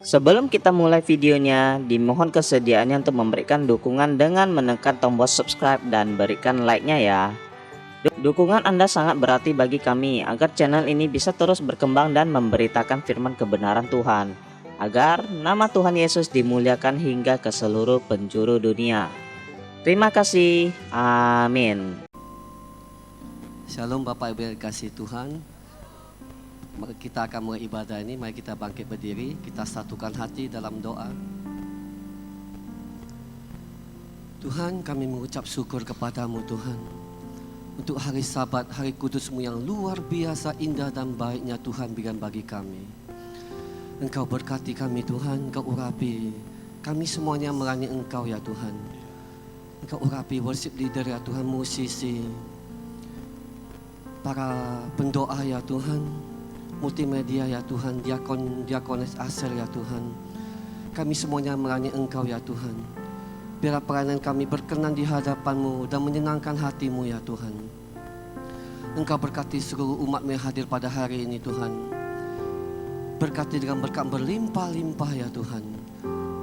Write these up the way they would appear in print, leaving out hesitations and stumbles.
Sebelum kita mulai videonya, dimohon kesediaannya untuk memberikan dukungan dengan menekan tombol subscribe dan berikan like-nya ya. Dukungan Anda sangat berarti bagi kami agar channel ini bisa terus berkembang dan memberitakan firman kebenaran Tuhan, agar nama Tuhan Yesus dimuliakan hingga ke seluruh penjuru dunia. Terima kasih. Amin. Shalom Bapak Ibu yang kasih Tuhan. Mari kita akan mulai ibadah ini. Mari kita bangkit berdiri. Kita satukan hati dalam doa. Tuhan, kami mengucap syukur kepadamu Tuhan, untuk hari Sabat, hari kudus-Mu yang luar biasa indah dan baiknya Tuhan berikan bagi kami. Engkau berkati kami Tuhan, Engkau urapi kami semuanya melayani Engkau ya Tuhan. Engkau urapi worship leader ya Tuhan, musisi, para pendoa ya Tuhan, multimedia ya Tuhan, diakonis asal ya Tuhan. Kami semuanya melayani Engkau ya Tuhan. Biarlah pelayanan kami berkenan di hadapan-Mu dan menyenangkan hati-Mu ya Tuhan. Engkau berkati seluruh umat-Mu yang hadir pada hari ini Tuhan. Berkati dengan berkat berlimpah-limpah ya Tuhan.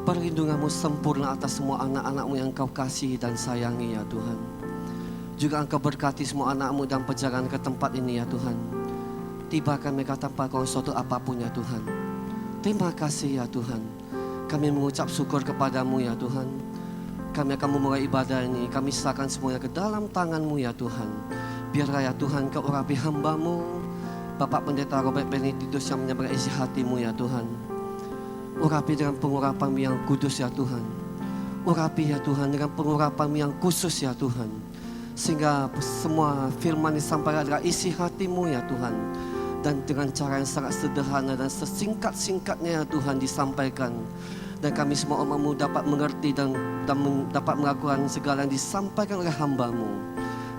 Perlindungan-Mu sempurna atas semua anak-anak-Mu yang Engkau kasihi dan sayangi ya Tuhan. Juga Engkau berkati semua anak-Mu dan perjalanan ke tempat ini ya Tuhan. Tibakan mereka tanpa sesuatu apapun ya Tuhan. Terima kasih ya Tuhan. Kami mengucap syukur kepadamu ya Tuhan. Kami akan memulai ibadah ini. Kami serahkan semuanya ke dalam tangan-Mu ya Tuhan. Biarlah ya Tuhan Kau urapi hamba-Mu, Bapak Pendeta Robert Benedictus yang menyampaikan isi hati-Mu ya Tuhan. Urapi dengan pengurapan yang kudus ya Tuhan. Urapi ya Tuhan dengan pengurapan yang khusus ya Tuhan. Sehingga semua firman disampaikan adalah isi hati-Mu ya Tuhan. Dan dengan cara yang sangat sederhana dan sesingkat-singkatnya ya Tuhan disampaikan. Dan kami semua umat-Mu dapat mengerti dan dapat melakukan segala yang disampaikan oleh hamba-Mu.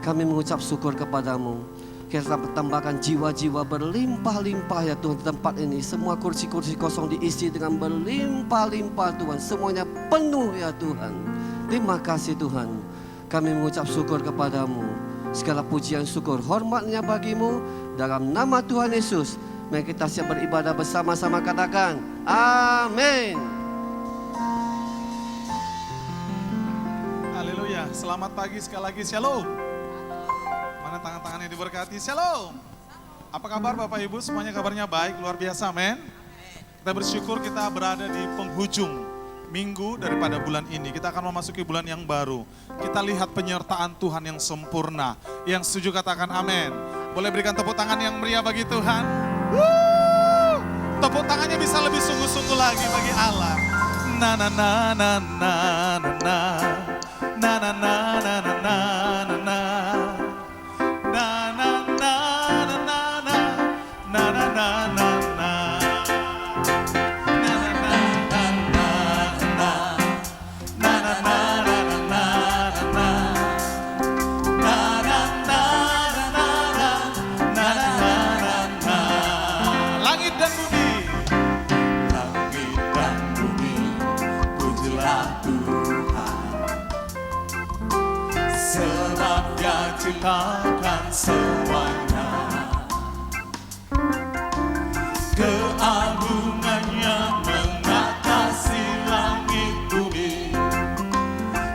Kami mengucap syukur kepadamu. Kita tambahkan jiwa-jiwa berlimpah-limpah ya Tuhan di tempat ini. Semua kursi-kursi kosong diisi dengan berlimpah-limpah Tuhan. Semuanya penuh ya Tuhan. Terima kasih Tuhan. Kami mengucap syukur kepadamu. Segala pujian syukur hormatnya bagimu. Dalam nama Tuhan Yesus. Mari kita siap beribadah bersama-sama, katakan amin. Haleluya, selamat pagi sekali lagi, shalom. Mana tangan-tangannya diberkati, shalom. Apa kabar Bapak Ibu, semuanya kabarnya baik, luar biasa, men. Kita bersyukur kita berada di penghujung minggu daripada bulan ini. Kita akan memasuki bulan yang baru. Kita lihat penyertaan Tuhan yang sempurna. Yang setuju katakan amin. Boleh berikan tepuk tangan yang meriah bagi Tuhan. Woo! Tepuk tangannya bisa lebih sungguh-sungguh lagi bagi Allah. Na na na na na na na. Na na na na na na na na. Na na na na na na. Na na na na na. Na na na na na na. Na na na na na na na. Na na na na na na. Na na na na. Langit dan bumi. Langit dan bumi, pujilah Tuhan. Sebab Dia ciptakan semuanya. Keagungannya mengatasi langit bumi.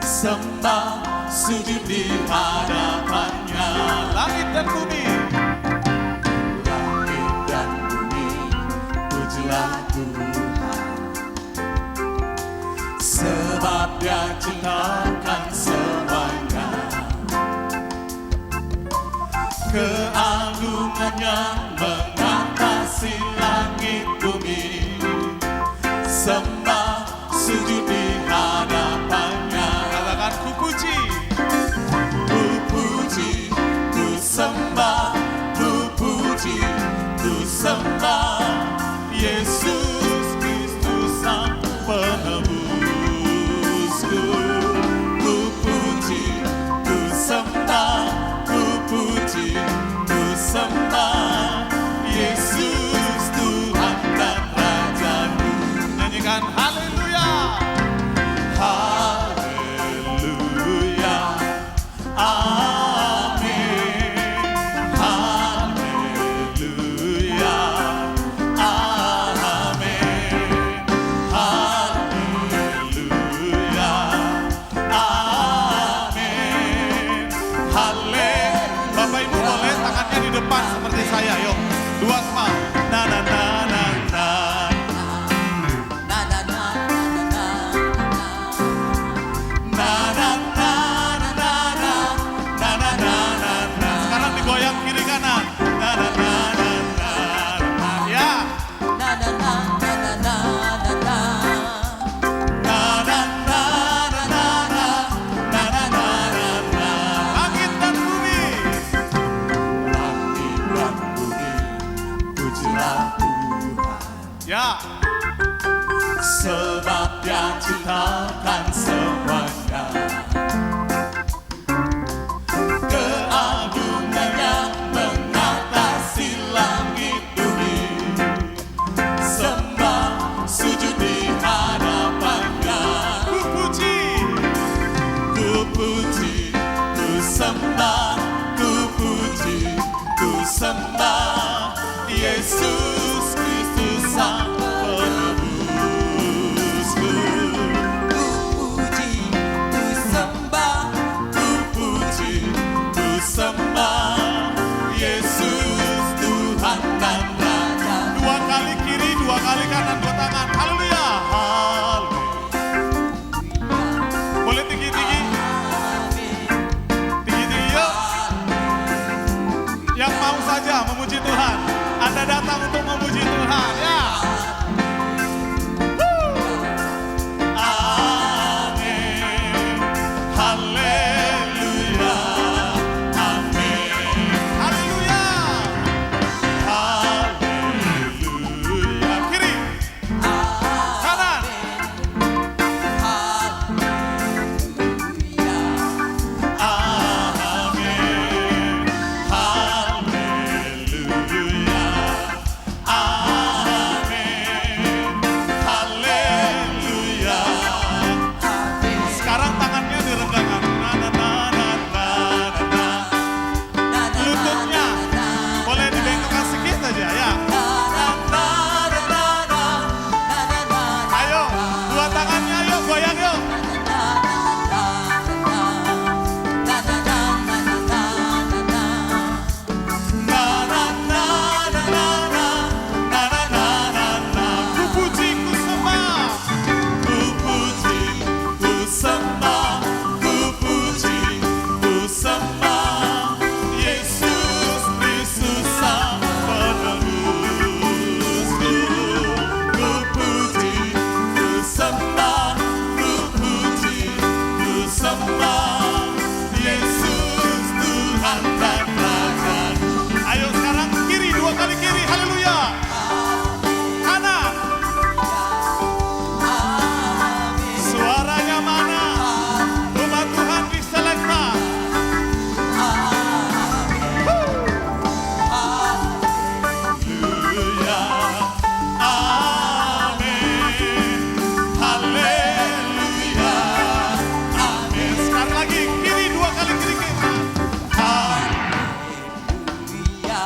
Sembah sujud di hadapannya. Langit dan bumi. Langit dan bumi, pujilah Tuhan. Sebab Dia ciptakan semuanya. Keagungannya mengatasi langit bumi. Sembah sujud di hadapannya. Katakan ku puji, ku sembah, ku puji, ku sembah Yesus Kristus Sang Penebusku. Ku puji, ku sembah, ku puji, ku sembah Yesus Tuhan dan Rajaku. Nyanyikan haleluya, haleluya, amin, haleluya, amin. ciptakan semuanya. Keagungannya mengatasi langit bumi. Sembah sujud di hadapannya. Ku puji, ku sembah, ku puji, ku sembah Yesus Kristus Sang Penebusku. Ku puji, ku sembah, Ku puji, ku sembah Yesus Tuhan dan Raja. Dua kali kiri, dua kali kanan, dua tangan. Haleluya. Boleh tinggi-tinggi? Tinggi-tinggi yuk. Yang mau saja memuji Tuhan. Anda datang untuk memuji Tuhan. Ya. Amin. Haleluya. Amin. Haleluya. Haleluya. Kiri. Kanan. Amin. Haleluya. Amin. Haleluya. Sekarang tangannya direnggangkan. Na, na, na, na, na, na, na. Lututnya boleh dibengkokkan sedikit aja ya. Ayo, dua tangannya ayo goyang yuk. Na, na, na, na, na, na. Na, na, na, na, na. Ku puji, ku sembah. Ku puji, ku sembah. Ku puji, ku sembah Yesus Kristus Sang Penebusku. Ku puji, ku sembah. Ku puji, ku sembah Yesus Tuhan dan Raja. Ayo sekarang kiri, dua kali kiri. Haleluya. Kanan. Suaranya mana? Umat Tuhan di Selekta. Haleluya. Amin. Haleluya. Amin. Sekali lagi kiri, dua kali kiri.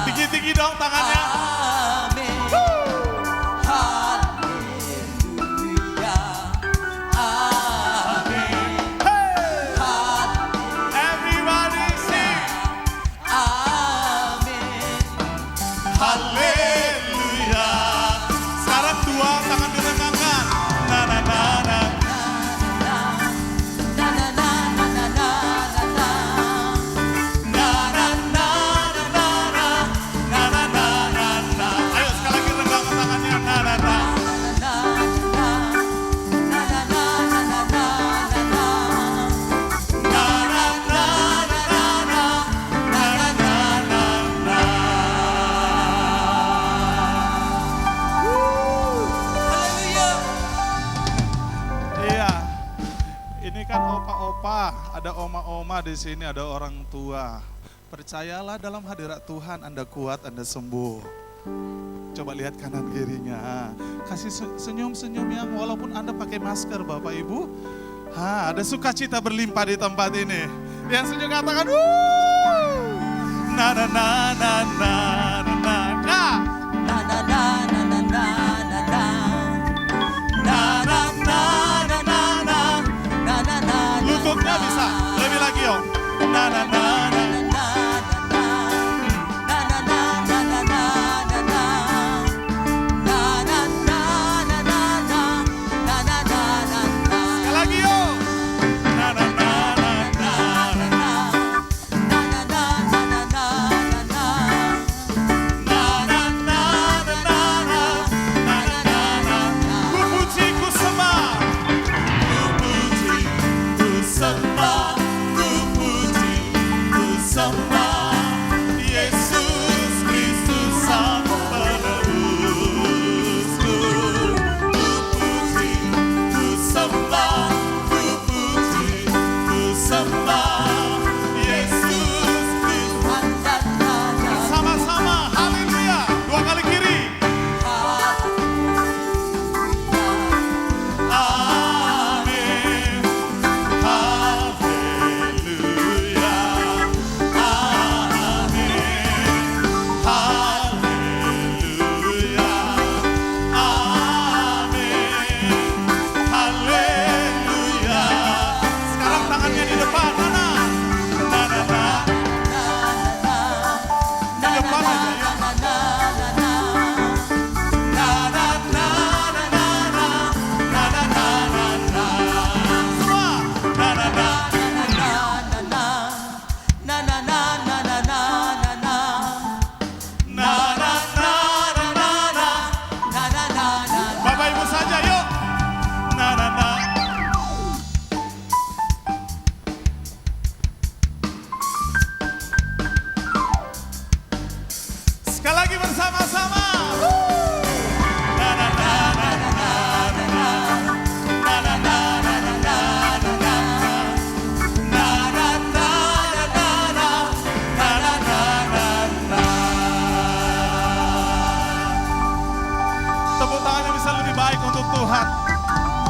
Tinggi-tinggi dong tangannya. Everybody sing. Haleluya. Sekarang dua tangan direnggangkan. Na, na, na, na. Na, na, na, na, na, na. Na, na, na, na, na. Ayo sekali lagi renggangkan tangannya. Na, na, na. Na, na, na, na, na, na. Na, na, na, na, na. Iya, ini kan opa-opa, ada oma-oma di sini, ada orang tua. Percayalah dalam hadirat Tuhan Anda kuat, Anda sembuh. Coba lihat kanan kirinya, kasih senyum-senyum yang walaupun Anda pakai masker Bapak Ibu. Ada sukacita berlimpah di tempat ini. Yang senyum katakan, wuh. Na na na na na na na. Nah. Na na na na na na na. Na na na na na na. Lututnya bisa lebih lagi yuk. Na na na na. Sekali lagi yuk. Na na na na na. untuk Tuhan.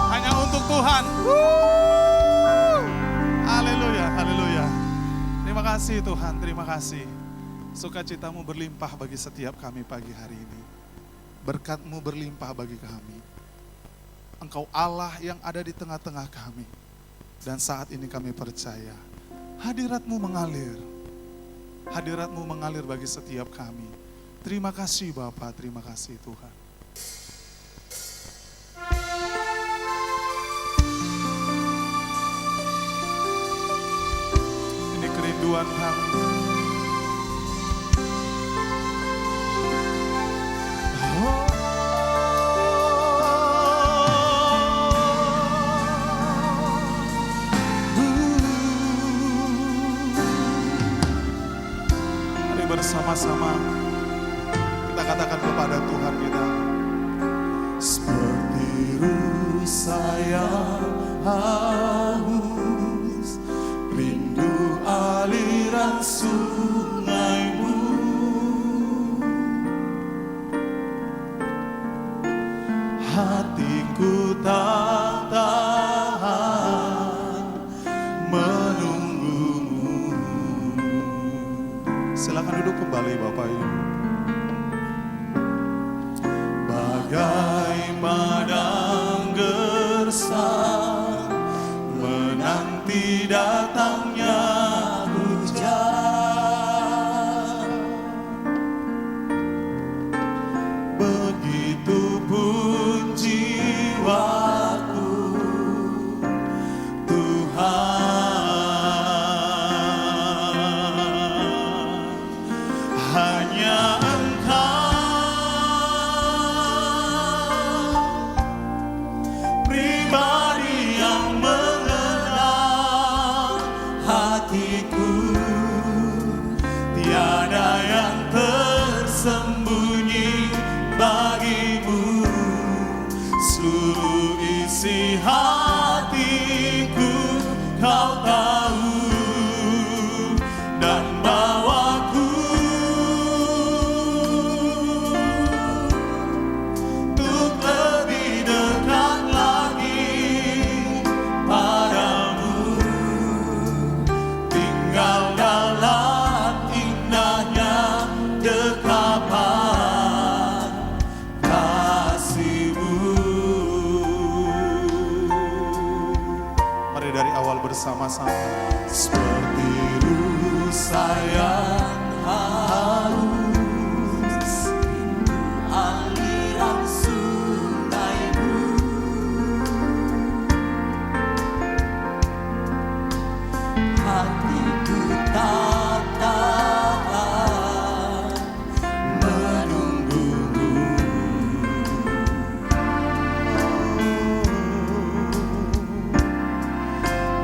Hanya untuk Tuhan. Haleluya, haleluya. Terima kasih Tuhan, terima kasih. Sukacitamu berlimpah bagi setiap kami pagi hari ini. Berkat-Mu berlimpah bagi kami. Engkau Allah yang ada di tengah-tengah kami. Dan saat ini kami percaya, hadirat-Mu mengalir. Hadirat-Mu mengalir bagi setiap kami. Terima kasih Bapa, terima kasih Tuhan. Ini kerinduan kami. Mari bersama-sama kita katakan kepada Tuhan kita. Seperti rusa yang haus, rindu aliran sungai-Mu. Hatiku tak tahan menunggu-Mu. Silakan duduk kembali Bapak Ibu. Bagai padang gersang menanti datangnya hujan, begitupun jiwaku Tuhan. Hanya pribadi yang mengenal hatiku, tiada yang tersembunyi bagimu. Seluruh isi hatiku Kau tahu, dan bawaku untuk lebih dekat padamu, tinggal dalam indahnya dekapan kasih-Mu. Mari dari awal bersama-sama. Seperti rusa yang haus, rindu aliran sungai-Mu. Hatiku tak tahan menunggu-Mu.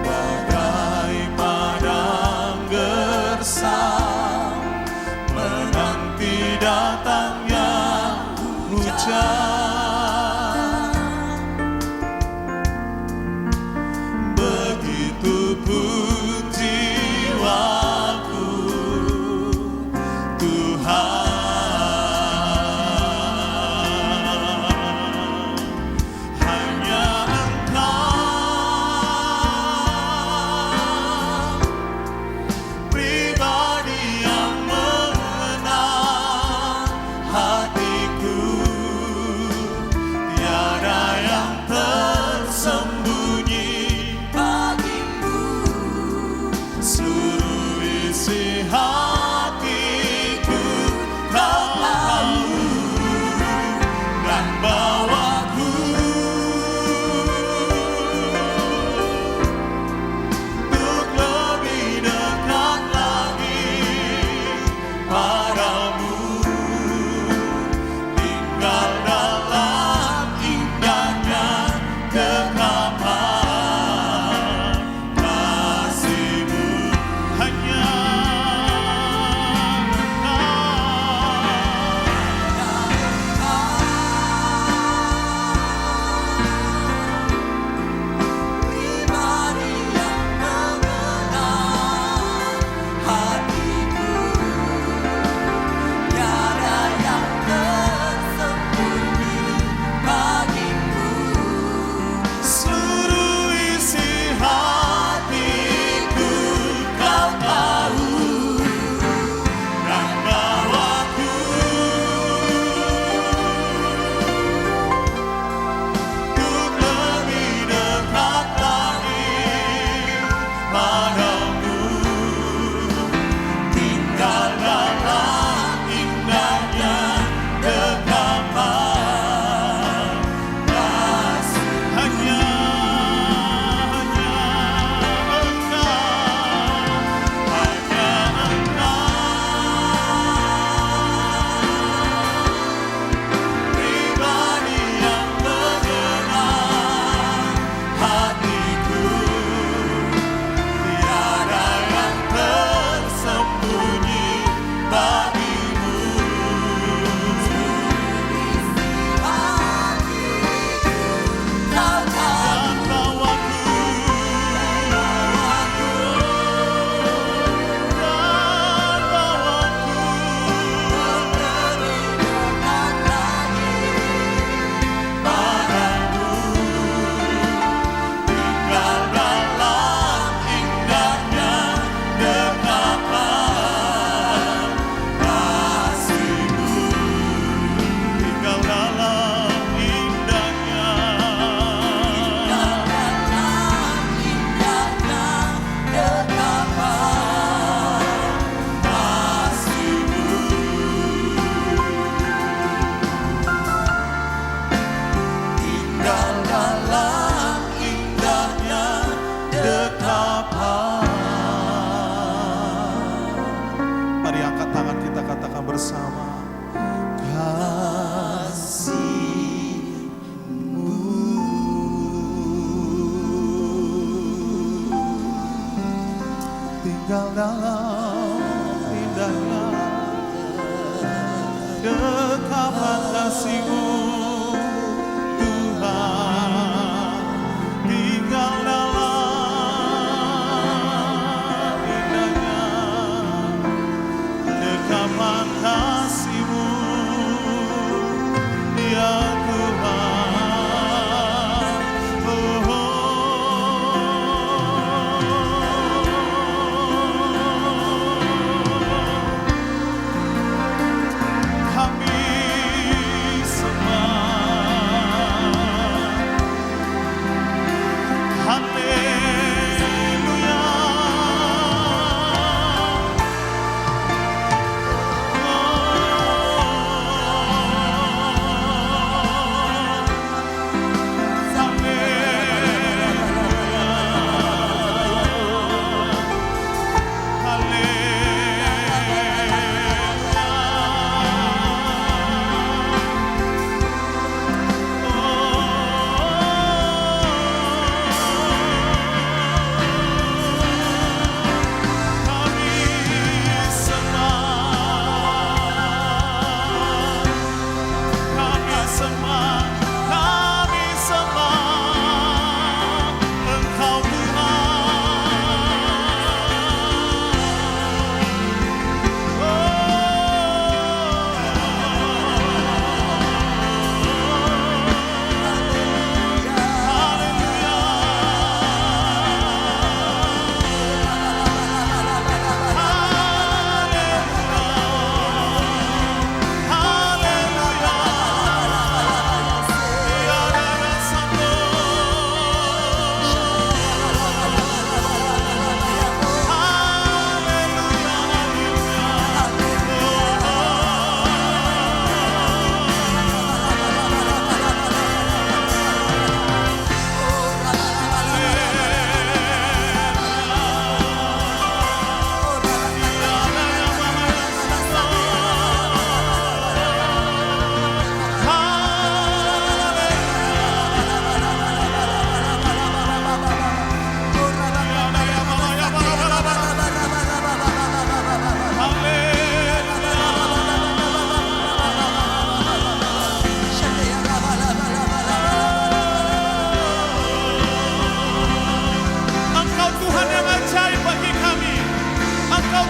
Bagai padang gersang menanti datangnya hujan, begitupun jiwaku Tuhan. Hanya Engkau, pribadi yang mengenal hatiku, tiada yang tersembunyi bagimu. Seluruh isi hatiku Kau tahu, dan bawaku untuk lebih dekat lagi padamu, tinggal dalam indahnya dekapan kasih-Mu. Hanya pribadi yang mengenal hatiku, tiada yang tersembunyi bagimu. tinggal dalam indahnya dekapan kasih-Mu Tuhan, tinggal dalam indahnya dekapan kasih-Mu ya Tuhan. Oh, kami sembah, haleluya.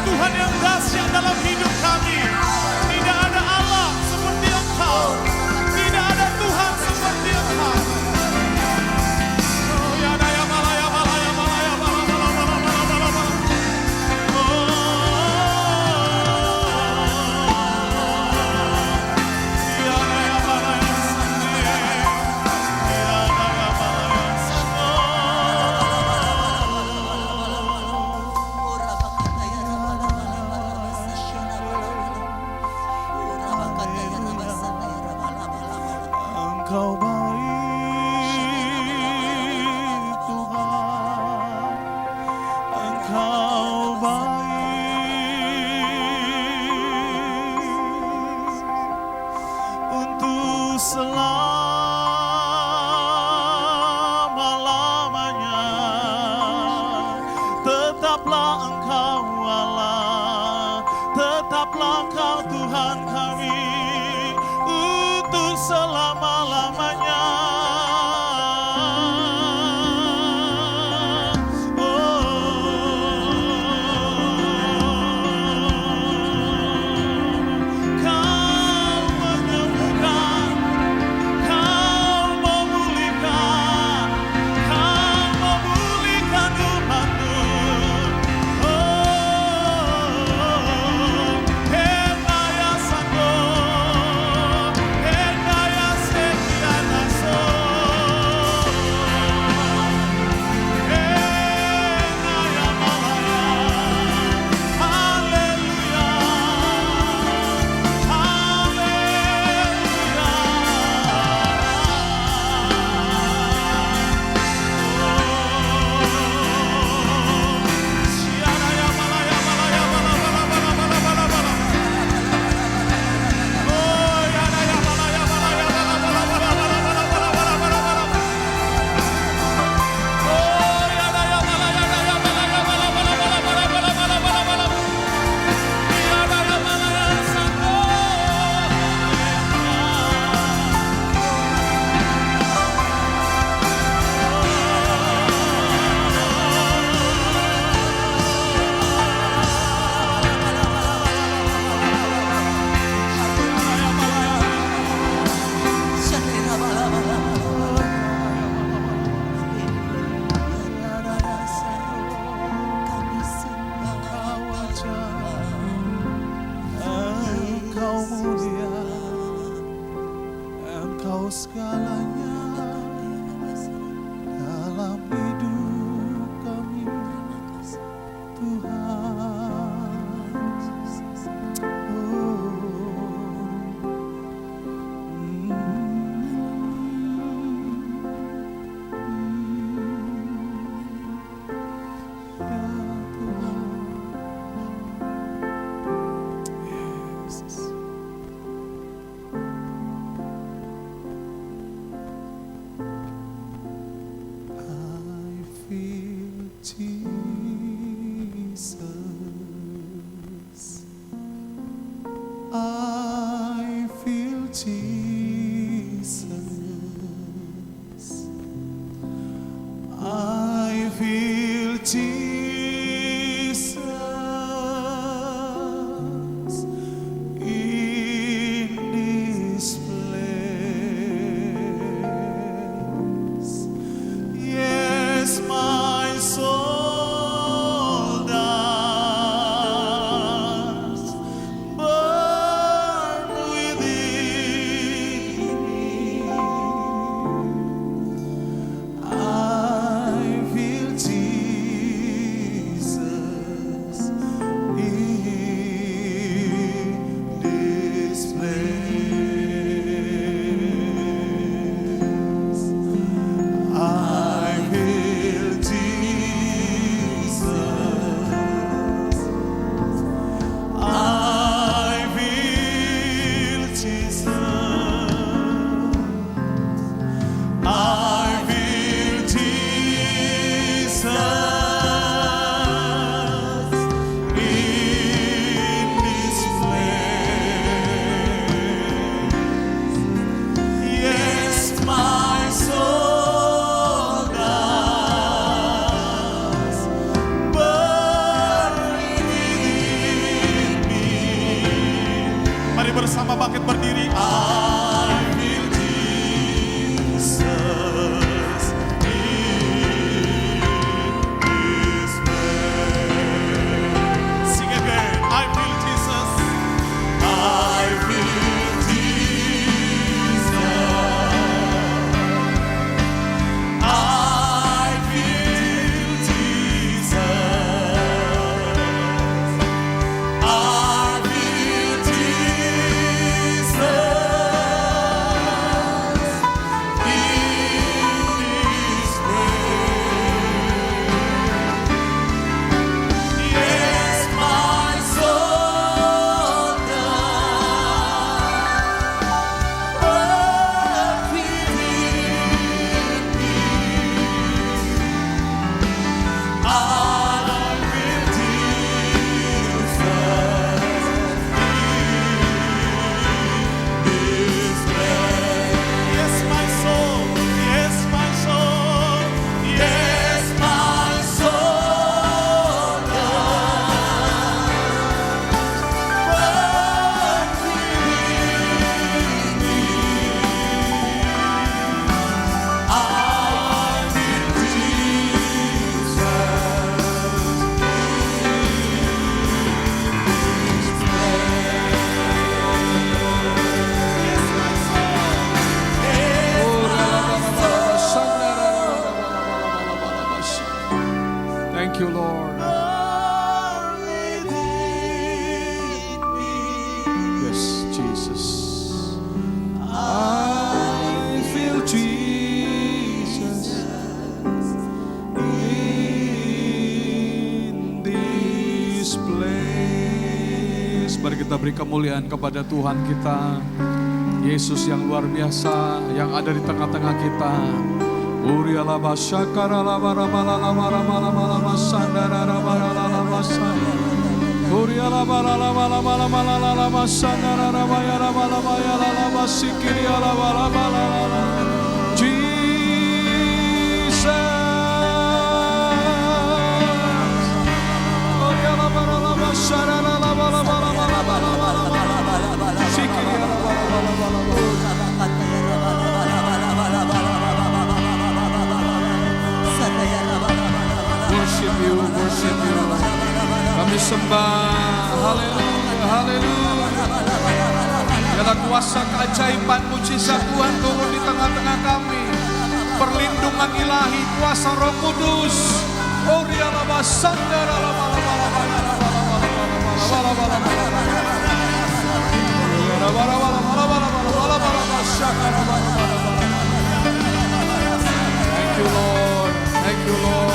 Tuhan yang dahsyat dalam hidup kami. Tidak ada Allah seperti Engkau. Tidak ada Tuhan seperti Engkau. Oh, ya daya malaya malaya malaya malaya malaya malaya. Ya daya malaya sande. Ya daya malaya sande. Engkau baik Tuhan, Engkau baik untuk selama-lamanya. Tetaplah Engkau Allah, tetaplah Engkau Tuhan kami untuk selama-lamanya. Kau menyembuhkan, Kau memulihkan, Kau memulihkan umat-Mu. Daya Sango, daya setia. Jesus. I feel Jesus. I feel Jesus in this place. Yes, my soul does burn within me. I feel Jesus in this place. I feel Jesus. I feel Jesus. I feel Jesus in this place. Yes, my soul does burn within me. Mari bersama bangkit berdiri. I feel Jesus in this place. Sing again. I feel Jesus. I feel Jesus. I feel Jesus. I feel Thank you, Lord. Yes, Jesus. I feel Jesus in this place. Mari kita beri kemuliaan kepada Tuhan kita, Yesus yang luar biasa, yang ada di tengah-tengah kita. Urialaba shakara laba laba laba laba laba laba sandara laba laba sandara. Urialaba laba laba laba laba sandara laba laba laba sikiri laba laba laba. Jesus. Urialaba laba sandara laba laba laba laba sikiri laba laba laba. Worship you. Kami sembah, haleluya, haleluya. Biarlah kuasa keajaiban mujizat Tuhan turun di tengah-tengah kami. Perlindungan ilahi, kuasa Roh Kudus. Oh rialaba sandara laba laba laba laba laba laba laba. Thank you, Lord. Thank you, Lord.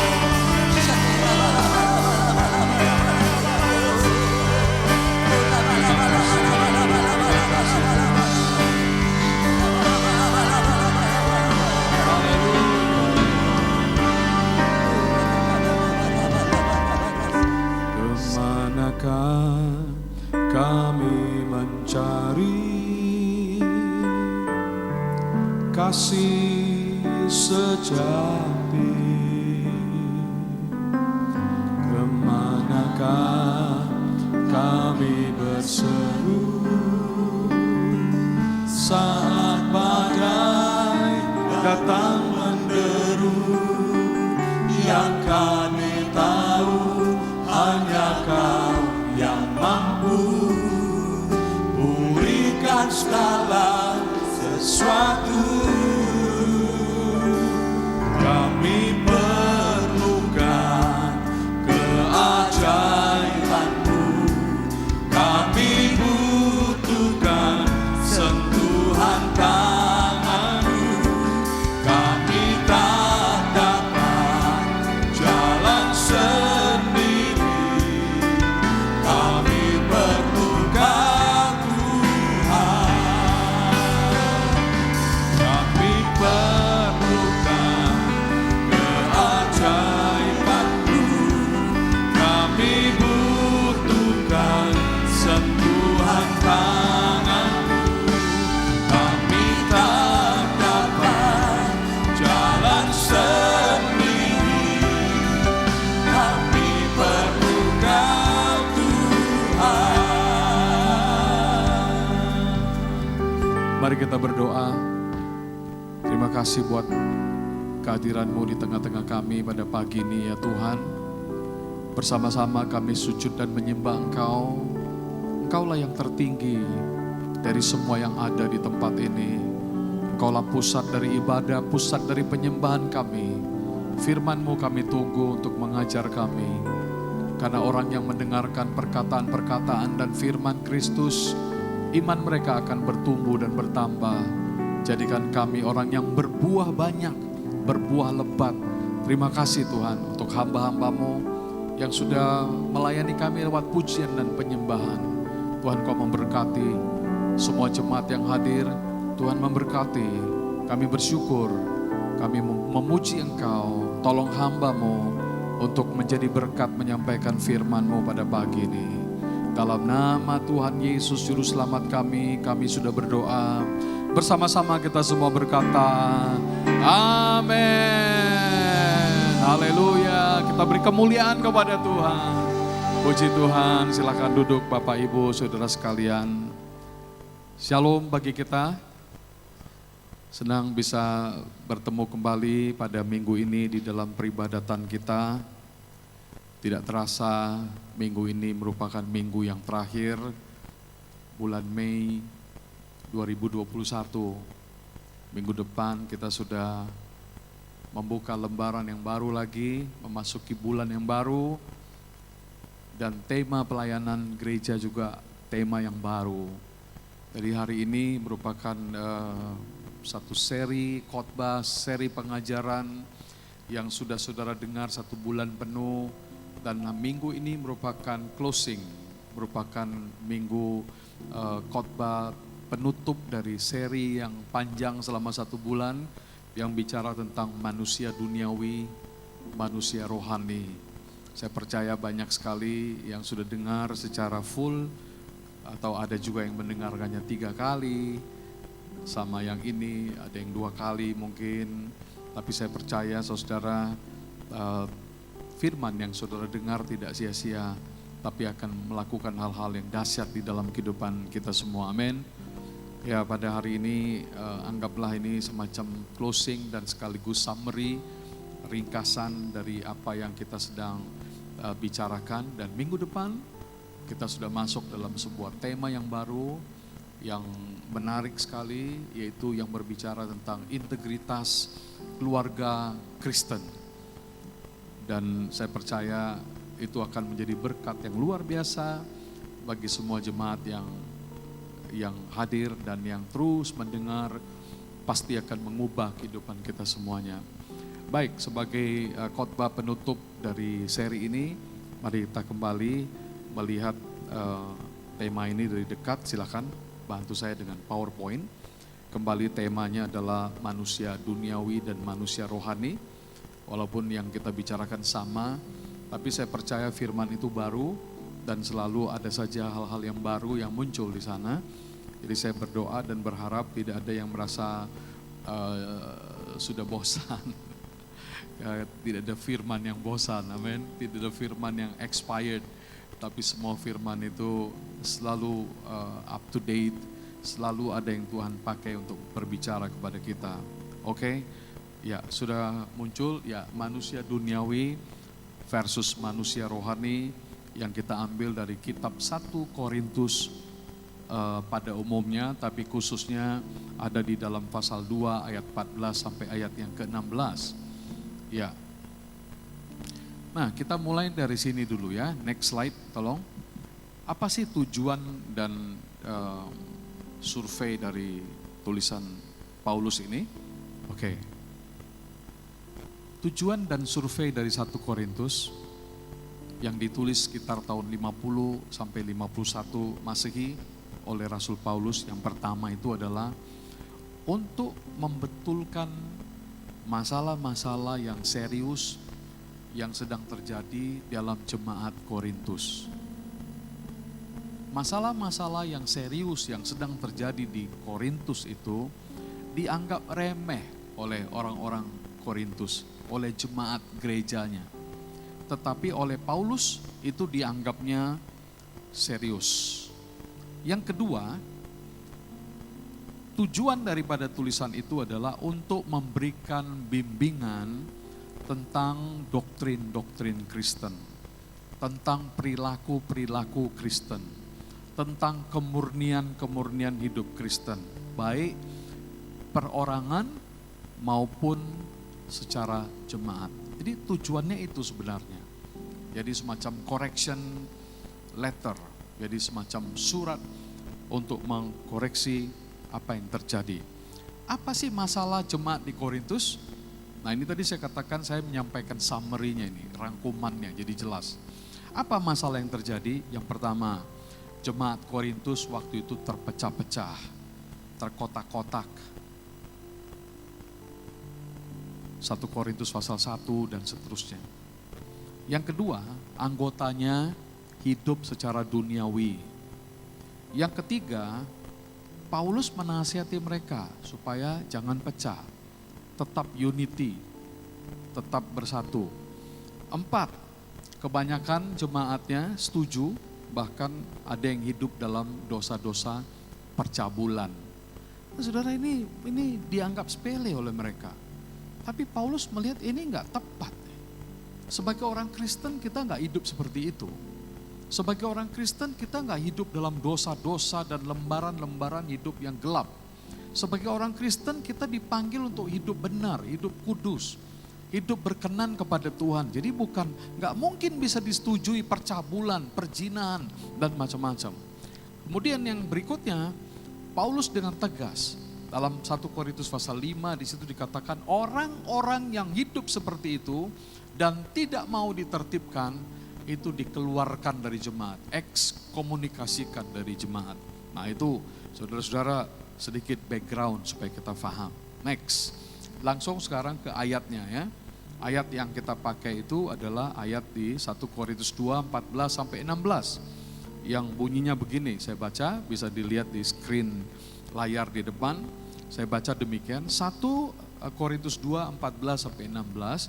hati. Kemanakah kami berseru saat badai datang menderu? Yang kami tahu hanya Kau yang mampu berikan segala sesuatu. Kami perlukan keajaiban-Mu, kami butuhkan sentuhan tangan-Mu. Kami tak dapat jalan sendiri, kami perlukan Tuhan. Kami perlukan keajaiban-Mu, kami butuhkan sentuhan tangan-Mu. Kami tak dapat jalan sendiri, kami perlukan Tuhan. Mari kita berdoa. Terima kasih buat kehadiran-Mu di tengah-tengah kami pada pagi ini ya Tuhan. Bersama-sama kami sujud dan menyembah Engkau. Engkaulah yang tertinggi dari semua yang ada di tempat ini. Engkaulah pusat dari ibadah, pusat dari penyembahan kami. Firman-Mu kami tunggu untuk mengajar kami. Karena orang yang mendengarkan perkataan-perkataan dan firman Kristus, iman mereka akan bertumbuh dan bertambah. Jadikan kami orang yang berbuah banyak, berbuah lebat. Terima kasih Tuhan untuk hamba-hamba-Mu yang sudah melayani kami lewat pujian dan penyembahan. Tuhan Kau memberkati semua jemaat yang hadir. Tuhan memberkati, kami bersyukur, kami memuji Engkau. Tolong hamba-Mu untuk menjadi berkat menyampaikan firman-Mu pada pagi ini. Dalam nama Tuhan Yesus Juru Selamat kami sudah berdoa. Bersama-sama kita semua berkata, amin. Haleluya. Kita beri kemuliaan kepada Tuhan. Puji Tuhan, silakan duduk Bapak Ibu Saudara sekalian. Shalom bagi kita. Senang bisa bertemu kembali pada minggu ini di dalam peribadatan kita. Tidak terasa minggu ini merupakan minggu yang terakhir bulan Mei 2021. Minggu depan kita sudah membuka lembaran yang baru lagi, memasuki bulan yang baru, dan tema pelayanan gereja juga tema yang baru. Jadi hari ini merupakan satu seri khotbah, seri pengajaran yang sudah saudara dengar 1 bulan penuh, dan minggu ini merupakan closing, merupakan minggu khotbah penutup dari seri yang panjang selama 1 bulan yang bicara tentang manusia duniawi, manusia rohani. Saya percaya banyak sekali yang sudah dengar secara full, atau ada juga yang mendengarkannya 3 kali, sama yang ini ada yang 2 kali mungkin. Tapi saya percaya saudara, firman yang saudara dengar tidak sia-sia, tapi akan melakukan hal-hal yang dahsyat di dalam kehidupan kita semua. Amin. Ya, pada hari ini anggaplah ini semacam closing dan sekaligus summary, ringkasan dari apa yang kita sedang bicarakan. Dan minggu depan kita sudah masuk dalam sebuah tema yang baru, yang menarik sekali, yaitu yang berbicara tentang integritas keluarga Kristen. Dan saya percaya itu akan menjadi berkat yang luar biasa bagi semua jemaat yang hadir dan yang terus mendengar, pasti akan mengubah kehidupan kita semuanya. Baik, sebagai khotbah penutup dari seri ini, mari kita kembali melihat tema ini dari dekat. Silakan bantu saya dengan PowerPoint. Kembali temanya adalah manusia duniawi dan manusia rohani. Walaupun yang kita bicarakan sama, tapi saya percaya firman itu baru dan selalu ada saja hal-hal yang baru yang muncul di sana. Jadi saya berdoa dan berharap tidak ada yang merasa sudah bosan. tidak ada firman yang bosan, amin. Tidak ada firman yang expired, tapi semua firman itu selalu up to date, selalu ada yang Tuhan pakai untuk berbicara kepada kita. Oke, ya sudah muncul ya manusia duniawi versus manusia rohani yang kita ambil dari kitab 1 Korintus pada umumnya, tapi khususnya ada di dalam pasal 2 ayat 14 sampai ayat yang ke-16. Ya. Nah, kita mulai dari sini dulu ya. Next slide, tolong. Apa sih tujuan dan survei dari tulisan Paulus ini? Oke. Tujuan dan survei dari 1 Korintus yang ditulis sekitar tahun 50 sampai 51 Masehi oleh Rasul Paulus, yang pertama itu adalah untuk membetulkan masalah-masalah yang serius yang sedang terjadi dalam jemaat Korintus. Masalah-masalah yang serius yang sedang terjadi di Korintus itu dianggap remeh oleh orang-orang Korintus, oleh jemaat gerejanya. Tetapi oleh Paulus itu dianggapnya serius. Yang kedua, tujuan daripada tulisan itu adalah untuk memberikan bimbingan tentang doktrin-doktrin Kristen, tentang perilaku-perilaku Kristen, tentang kemurnian-kemurnian hidup Kristen, baik perorangan maupun secara jemaat. Jadi tujuannya itu sebenarnya. Jadi semacam correction letter, jadi semacam surat untuk mengkoreksi apa yang terjadi. Apa sih masalah jemaat di Korintus? Nah ini tadi saya katakan, saya menyampaikan summary-nya ini, rangkumannya jadi jelas. Apa masalah yang terjadi? Yang pertama, jemaat Korintus waktu itu terpecah-pecah, terkotak-kotak. 1 Korintus pasal 1 dan seterusnya. Yang kedua, anggotanya hidup secara duniawi. Yang ketiga, Paulus menasihati mereka supaya jangan pecah, tetap unity, tetap bersatu. 4, kebanyakan jemaatnya setuju, bahkan ada yang hidup dalam dosa-dosa percabulan. Nah, saudara, ini dianggap sepele oleh mereka. Tapi Paulus melihat ini enggak tepat. Sebagai orang Kristen kita enggak hidup seperti itu. Sebagai orang Kristen kita enggak hidup dalam dosa-dosa dan lembaran-lembaran hidup yang gelap. Sebagai orang Kristen kita dipanggil untuk hidup benar, hidup kudus, hidup berkenan kepada Tuhan. Jadi enggak mungkin bisa disetujui percabulan, perzinahan dan macam-macam. Kemudian yang berikutnya, Paulus dengan tegas dalam 1 Korintus pasal 5 di situ dikatakan orang-orang yang hidup seperti itu dan tidak mau ditertibkan itu dikeluarkan dari jemaat, ekskomunikasikan dari jemaat. Nah itu saudara-saudara sedikit background supaya kita paham. Next, langsung sekarang ke ayatnya ya. Ayat yang kita pakai itu adalah ayat di 1 Korintus 2, 14 sampai 16. Yang bunyinya begini, saya baca, bisa dilihat di screen layar di depan. Saya baca demikian, 1 Korintus 2, 14 sampai 16.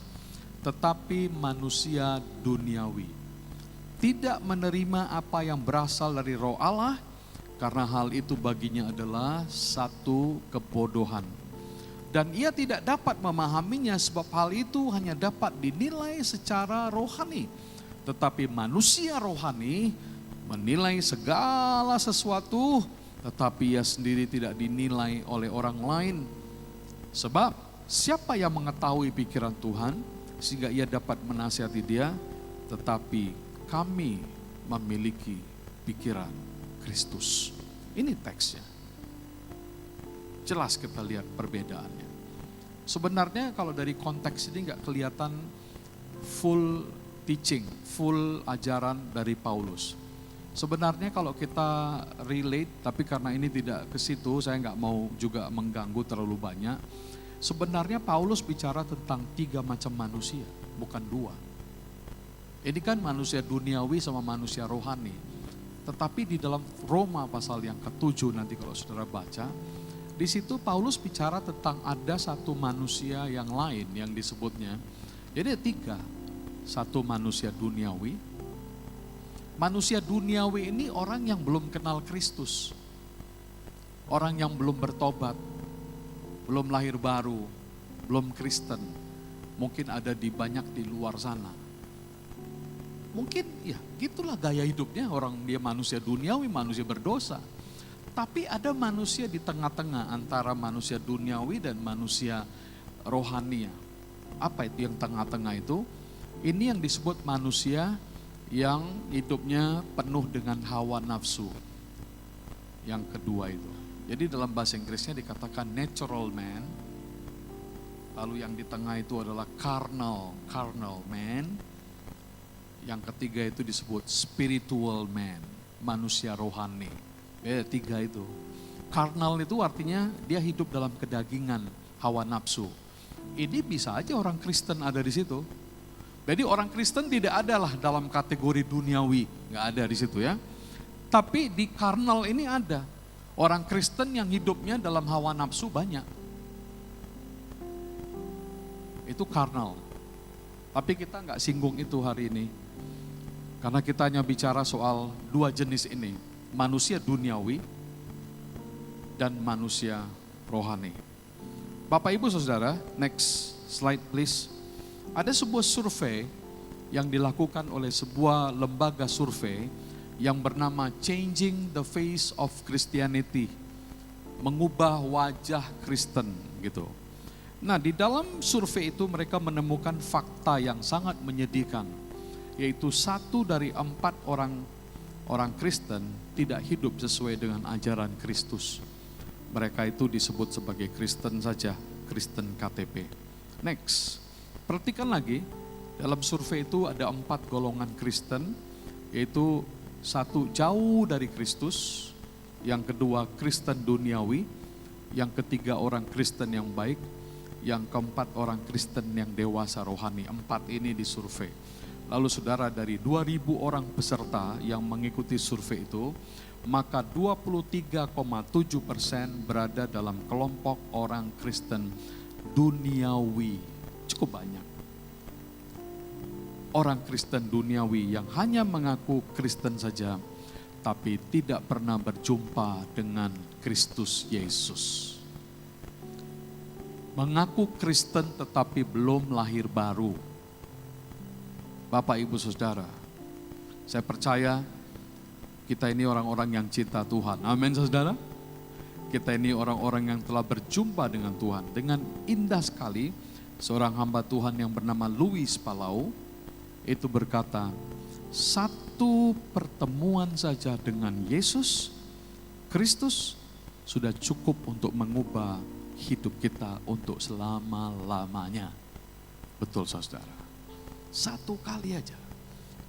Tetapi manusia duniawi tidak menerima apa yang berasal dari Roh Allah, karena hal itu baginya adalah satu kebodohan. Dan ia tidak dapat memahaminya sebab hal itu hanya dapat dinilai secara rohani. Tetapi manusia rohani menilai segala sesuatu, tetapi ia sendiri tidak dinilai oleh orang lain. Sebab siapa yang mengetahui pikiran Tuhan sehingga ia dapat menasihati dia, tetapi kami memiliki pikiran Kristus. Ini teksnya. Jelas kita lihat perbedaannya. Sebenarnya kalau dari konteks ini nggak kelihatan full teaching, full ajaran dari Paulus. Sebenarnya kalau kita relate, tapi karena ini tidak ke situ, saya nggak mau juga mengganggu terlalu banyak. Sebenarnya Paulus bicara tentang 3 macam manusia, bukan 2. Ini kan manusia duniawi sama manusia rohani. Tetapi di dalam Roma pasal yang ke-7 nanti kalau saudara baca, di situ Paulus bicara tentang ada satu manusia yang lain yang disebutnya Jadi ada tiga. Satu manusia duniawi. Manusia duniawi ini orang yang belum kenal Kristus. Orang yang belum bertobat, belum lahir baru, belum Kristen. Mungkin ada banyak di luar sana. Mungkin ya gitulah gaya hidupnya orang, dia manusia duniawi, manusia berdosa. Tapi ada manusia di tengah-tengah antara manusia duniawi dan manusia rohani. Apa itu yang tengah-tengah itu? Ini yang disebut manusia yang hidupnya penuh dengan hawa nafsu. Yang kedua itu. Jadi dalam bahasa Inggrisnya dikatakan natural man. Lalu yang di tengah itu adalah carnal man. Yang ketiga itu disebut spiritual man, manusia rohani. Tiga itu. Carnal itu artinya dia hidup dalam kedagingan, hawa nafsu. Ini bisa aja orang Kristen ada di situ. Jadi orang Kristen tidak adalah dalam kategori duniawi, nggak ada di situ ya. Tapi di carnal ini ada. Orang Kristen yang hidupnya dalam hawa nafsu banyak. Itu carnal. Tapi kita nggak singgung itu hari ini. Karena kita hanya bicara soal dua jenis ini. Manusia duniawi dan manusia rohani. Bapak Ibu Saudara, next slide please. Ada sebuah survei yang dilakukan oleh sebuah lembaga survei yang bernama Changing the Face of Christianity. Mengubah wajah Kristen gitu. Nah, di dalam survei itu mereka menemukan fakta yang sangat menyedihkan, yaitu 1 dari 4 orang Kristen tidak hidup sesuai dengan ajaran Kristus. Mereka itu disebut sebagai Kristen saja, Kristen KTP. Next, perhatikan lagi, dalam survei itu ada 4 golongan Kristen, yaitu 1 jauh dari Kristus, yang kedua Kristen duniawi, yang ketiga orang Kristen yang baik, yang keempat orang Kristen yang dewasa rohani. 4 ini disurvei. Lalu saudara, dari 2.000 orang peserta yang mengikuti survei itu, maka 23,7% berada dalam kelompok orang Kristen duniawi. Cukup banyak. Orang Kristen duniawi yang hanya mengaku Kristen saja, tapi tidak pernah berjumpa dengan Kristus Yesus. Mengaku Kristen tetapi belum lahir baru. Bapak Ibu Saudara, saya percaya kita ini orang-orang yang cinta Tuhan. Amin saudara. Kita ini orang-orang yang telah berjumpa dengan Tuhan. Dengan indah sekali, seorang hamba Tuhan yang bernama Louis Palau itu berkata, 1 pertemuan saja dengan Yesus Kristus sudah cukup untuk mengubah hidup kita untuk selama-lamanya. Betul saudara. 1 kali aja.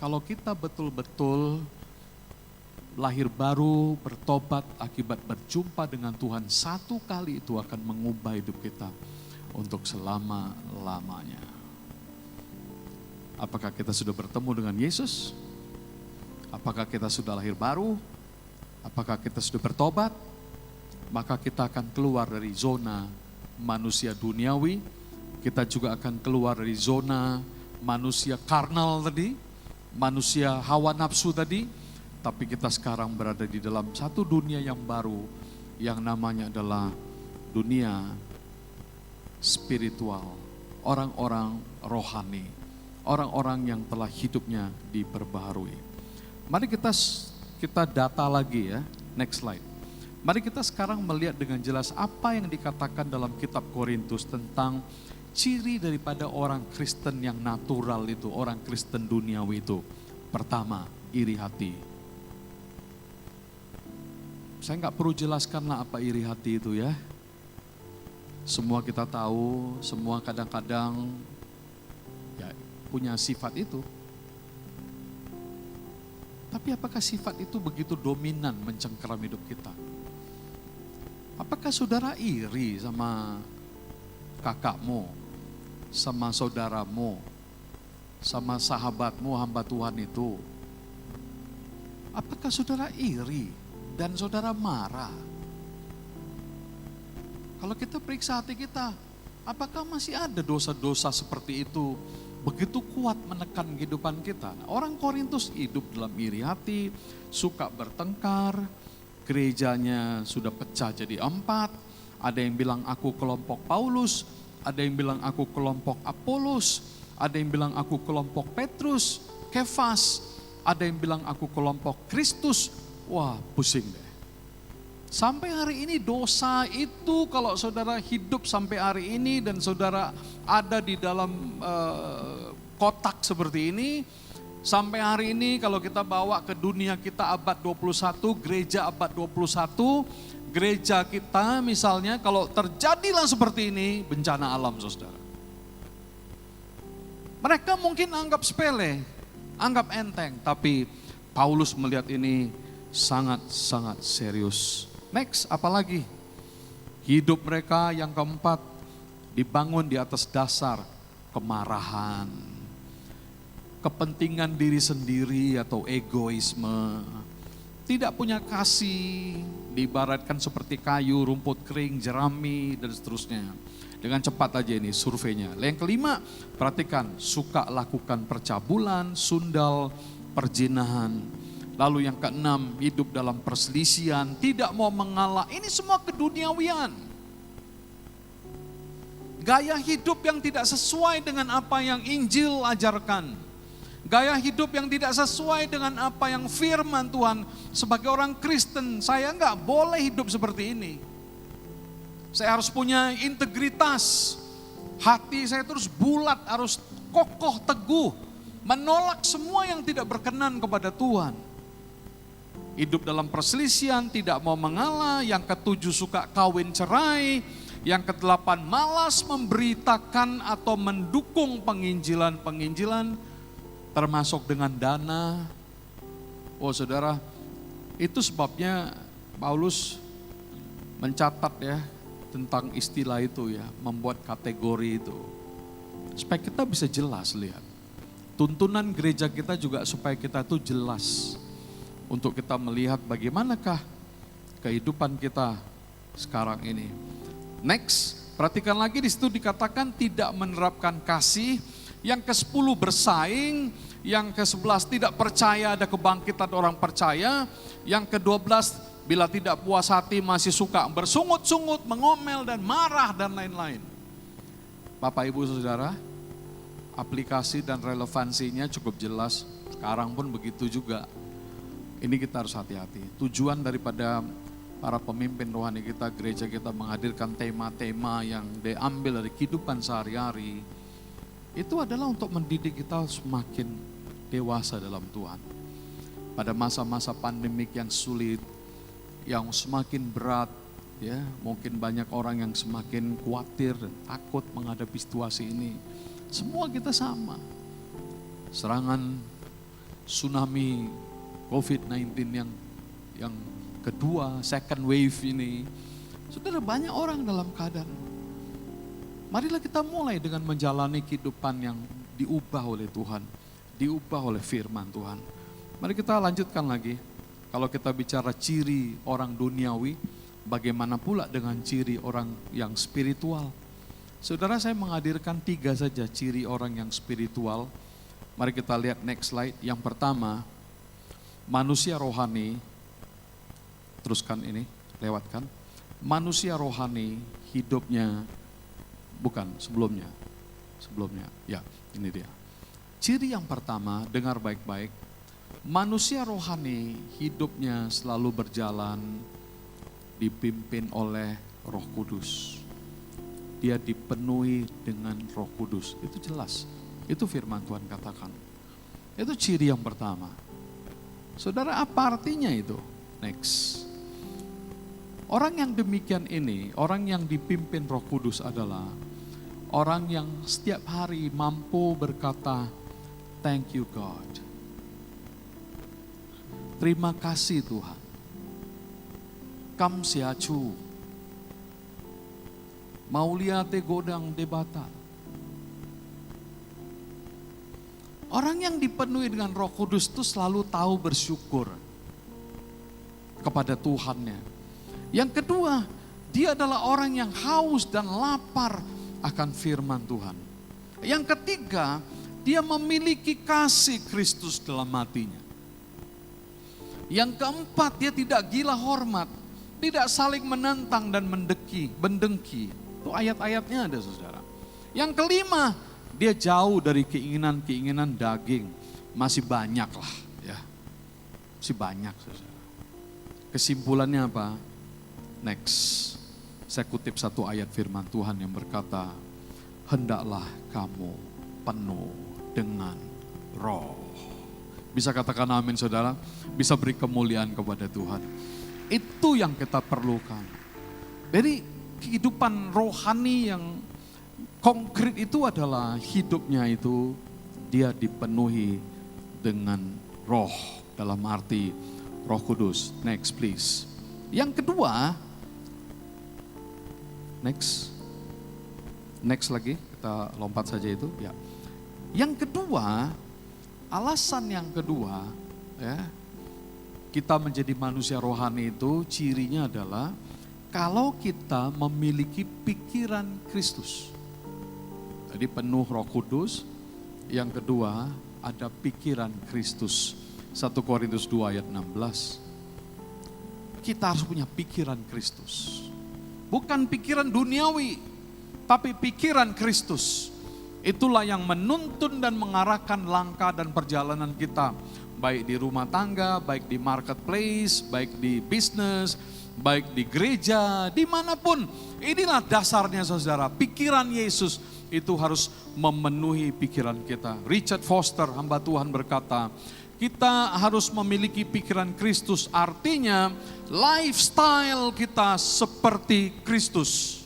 Kalau kita betul-betul lahir baru, bertobat akibat berjumpa dengan Tuhan, 1 kali itu akan mengubah hidup kita untuk selama-lamanya. Apakah kita sudah bertemu dengan Yesus? Apakah kita sudah lahir baru? Apakah kita sudah bertobat? Maka kita akan keluar dari zona manusia duniawi. Kita juga akan keluar dari zona manusia karnal tadi, manusia hawa nafsu tadi. Tapi kita sekarang berada di dalam satu dunia yang baru, yang namanya adalah dunia spiritual. Orang-orang rohani, orang-orang yang telah hidupnya diperbaharui. Mari kita data lagi ya, next slide. Mari kita sekarang melihat dengan jelas apa yang dikatakan dalam kitab Korintus tentang ciri daripada orang Kristen yang natural itu, orang Kristen duniawi itu. Pertama, iri hati. Saya nggak perlu jelaskanlah apa iri hati itu ya. Semua kita tahu, semua kadang-kadang ya punya sifat itu. Tapi apakah sifat itu begitu dominan mencengkeram hidup kita? Apakah saudara iri sama kakakmu, sama saudaramu, sama sahabatmu hamba Tuhan itu? Apakah saudara iri dan saudara marah? Kalau kita periksa hati kita, apakah masih ada dosa-dosa seperti itu begitu kuat menekan kehidupan kita. Orang Korintus hidup dalam iri hati, suka bertengkar, gerejanya sudah pecah jadi 4, ada yang bilang aku kelompok Paulus, ada yang bilang aku kelompok Apolos, ada yang bilang aku kelompok Petrus, Kefas, ada yang bilang aku kelompok Kristus. Wah, pusing deh. Sampai hari ini dosa itu kalau saudara hidup sampai hari ini dan saudara ada di dalam kotak seperti ini, sampai hari ini kalau kita bawa ke dunia kita abad 21, gereja abad 21, gereja kita misalnya kalau terjadilah seperti ini, bencana alam saudara. Mereka mungkin anggap sepele, anggap enteng, tapi Paulus melihat ini sangat-sangat serius. Next, apalagi? Hidup mereka yang keempat dibangun di atas dasar kemarahan, kepentingan diri sendiri atau egoisme, tidak punya kasih, diibaratkan seperti kayu, rumput kering, jerami, dan seterusnya. Dengan cepat aja ini surveinya. Yang kelima, perhatikan, suka lakukan percabulan, sundal, perzinahan. Lalu yang keenam, hidup dalam perselisihan, tidak mau mengalah. Ini semua keduniawian. Gaya hidup yang tidak sesuai dengan apa yang Injil ajarkan. Gaya hidup yang tidak sesuai dengan apa yang firman Tuhan. Sebagai orang Kristen, saya enggak boleh hidup seperti ini. Saya harus punya integritas. Hati saya terus bulat, harus kokoh, teguh. Menolak semua yang tidak berkenan kepada Tuhan. Hidup dalam perselisihan, tidak mau mengalah. Yang ketujuh suka kawin cerai. Yang kedelapan malas memberitakan atau mendukung penginjilan-penginjilan. Termasuk dengan dana. Oh saudara, itu sebabnya Paulus mencatat ya tentang istilah itu ya. Membuat kategori itu. Supaya kita bisa jelas lihat. Tuntunan gereja kita juga supaya kita tuh jelas. Untuk kita melihat bagaimanakah kehidupan kita sekarang ini. Next, perhatikan lagi di situ dikatakan tidak menerapkan kasih. Yang ke-10 bersaing, yang ke-11 tidak percaya ada kebangkitan orang percaya. Yang ke-12 bila tidak puas hati masih suka bersungut-sungut, mengomel dan marah dan lain-lain. Bapak Ibu Saudara, aplikasi dan relevansinya cukup jelas. Sekarang pun begitu juga. Ini kita harus hati-hati. Tujuan daripada para pemimpin rohani kita, gereja kita menghadirkan tema-tema yang diambil dari kehidupan sehari-hari. Itu adalah untuk mendidik kita semakin dewasa dalam Tuhan. Pada masa-masa pandemik yang sulit, yang semakin berat, ya mungkin banyak orang yang semakin khawatir dan takut menghadapi situasi ini. Semua kita sama. Serangan tsunami COVID-19 yang kedua, second wave ini. Saudara, banyak orang dalam keadaan. Marilah kita mulai dengan menjalani kehidupan yang diubah oleh Tuhan. Diubah oleh firman Tuhan. Mari kita lanjutkan lagi. Kalau kita bicara ciri orang duniawi, bagaimana pula dengan ciri orang yang spiritual? Saudara, saya menghadirkan 3 saja ciri orang yang spiritual. Mari kita lihat next slide. Yang pertama, manusia rohani, teruskan ini, lewatkan. Manusia rohani hidupnya, bukan sebelumnya, ya ini dia. Ciri yang pertama, dengar baik-baik, manusia rohani hidupnya selalu berjalan dipimpin oleh Roh Kudus. Dia dipenuhi dengan Roh Kudus, itu jelas, itu firman Tuhan katakan. Itu ciri yang pertama. Saudara, apa artinya itu? Next. Orang yang demikian ini, orang yang dipimpin Roh Kudus adalah orang yang setiap hari mampu berkata, thank you God. Terima kasih Tuhan. Kamsiachu. Maulia te godang debata. Orang yang dipenuhi dengan Roh Kudus itu selalu tahu bersyukur kepada Tuhannya. Yang kedua, dia adalah orang yang haus dan lapar akan firman Tuhan. Yang ketiga, dia memiliki kasih Kristus dalam hatinya. Yang keempat, dia tidak gila hormat, tidak saling menentang dan mendengki. Itu ayat-ayatnya ada, saudara. Yang kelima, dia jauh dari keinginan-keinginan daging. Masih banyak lah, ya. Masih banyak, saudara. Kesimpulannya apa? Next, saya kutip satu ayat firman Tuhan yang berkata, hendaklah kamu penuh dengan roh. Bisa katakan amin, saudara? Bisa beri kemuliaan kepada Tuhan. Itu yang kita perlukan. Jadi kehidupan rohani yang konkret itu adalah hidupnya itu dia dipenuhi dengan roh. Dalam arti Roh Kudus. Next please. Yang kedua, next lagi, kita lompat saja itu. Ya. Yang kedua, alasan yang kedua, ya, kita menjadi manusia rohani itu cirinya adalah kalau kita memiliki pikiran Kristus. Jadi penuh Roh Kudus. Yang kedua, ada pikiran Kristus. 1 Korintus 2 ayat 16. Kita harus punya pikiran Kristus. Bukan pikiran duniawi, tapi pikiran Kristus. Itulah yang menuntun dan mengarahkan langkah dan perjalanan kita. Baik di rumah tangga, baik di marketplace, baik di bisnis, baik di gereja, dimanapun. Inilah dasarnya, saudara. Pikiran Yesus itu harus memenuhi pikiran kita. Richard Foster, hamba Tuhan, berkata, kita harus memiliki pikiran Kristus, artinya lifestyle kita seperti Kristus.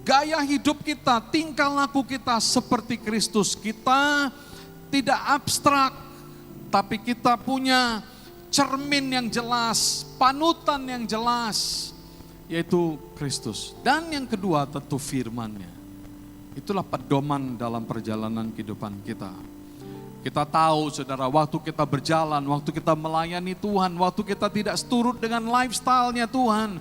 Gaya hidup kita, tingkah laku kita seperti Kristus. Kita tidak abstrak, tapi kita punya cermin yang jelas, panutan yang jelas, yaitu Kristus. Dan yang kedua tentu firman-Nya. Itulah pedoman dalam perjalanan kehidupan kita. Kita tahu, saudara, waktu kita berjalan, waktu kita melayani Tuhan, waktu kita tidak seturut dengan lifestyle-nya Tuhan,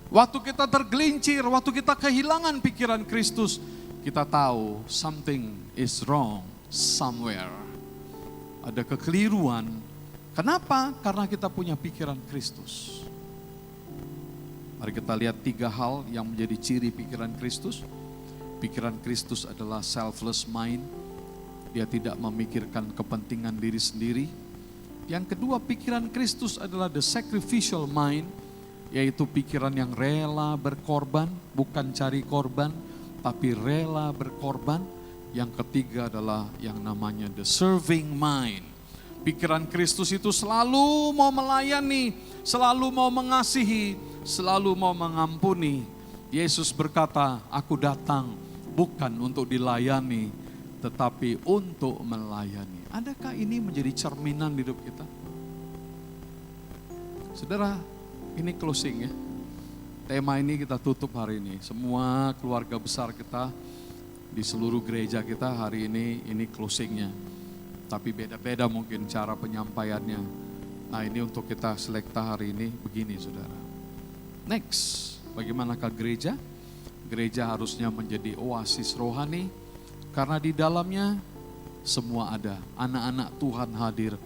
waktu kita tergelincir, waktu kita kehilangan pikiran Kristus, kita tahu something is wrong somewhere. Ada kekeliruan. Kenapa? Karena kita punya pikiran Kristus. Mari kita lihat 3 hal yang menjadi ciri pikiran Kristus. Pikiran Kristus adalah selfless mind. Dia tidak memikirkan kepentingan diri sendiri. Yang kedua, pikiran Kristus adalah the sacrificial mind, yaitu pikiran yang rela berkorban, bukan cari korban, tapi rela berkorban. Yang ketiga adalah yang namanya the serving mind. Pikiran Kristus itu selalu mau melayani, selalu mau mengasihi, selalu mau mengampuni. Yesus berkata, aku datang bukan untuk dilayani, tetapi untuk melayani. Adakah ini menjadi cerminan hidup kita? Saudara, ini closing ya. Tema ini kita tutup hari ini. Semua keluarga besar kita di seluruh gereja kita hari ini closingnya. Tapi beda-beda mungkin cara penyampaiannya. Nah, ini untuk kita selekta hari ini begini, saudara. Next, bagaimanakah gereja? Gereja harusnya menjadi oasis rohani, karena di dalamnya semua ada. Anak-anak Tuhan hadir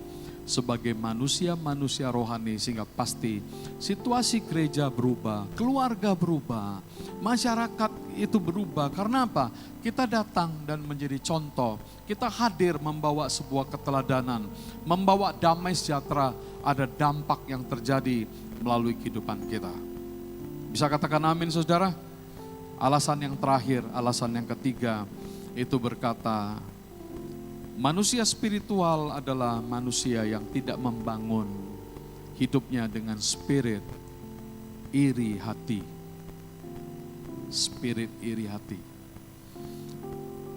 sebagai manusia-manusia rohani, sehingga pasti situasi gereja berubah, keluarga berubah, masyarakat itu berubah. Karena apa? Kita datang dan menjadi contoh. Kita hadir membawa sebuah keteladanan, membawa damai sejahtera. Ada dampak yang terjadi melalui kehidupan kita. Bisa katakan amin, saudara? Alasan yang terakhir, alasan yang ketiga, itu berkata, manusia spiritual adalah manusia yang tidak membangun hidupnya dengan spirit iri hati. Spirit iri hati.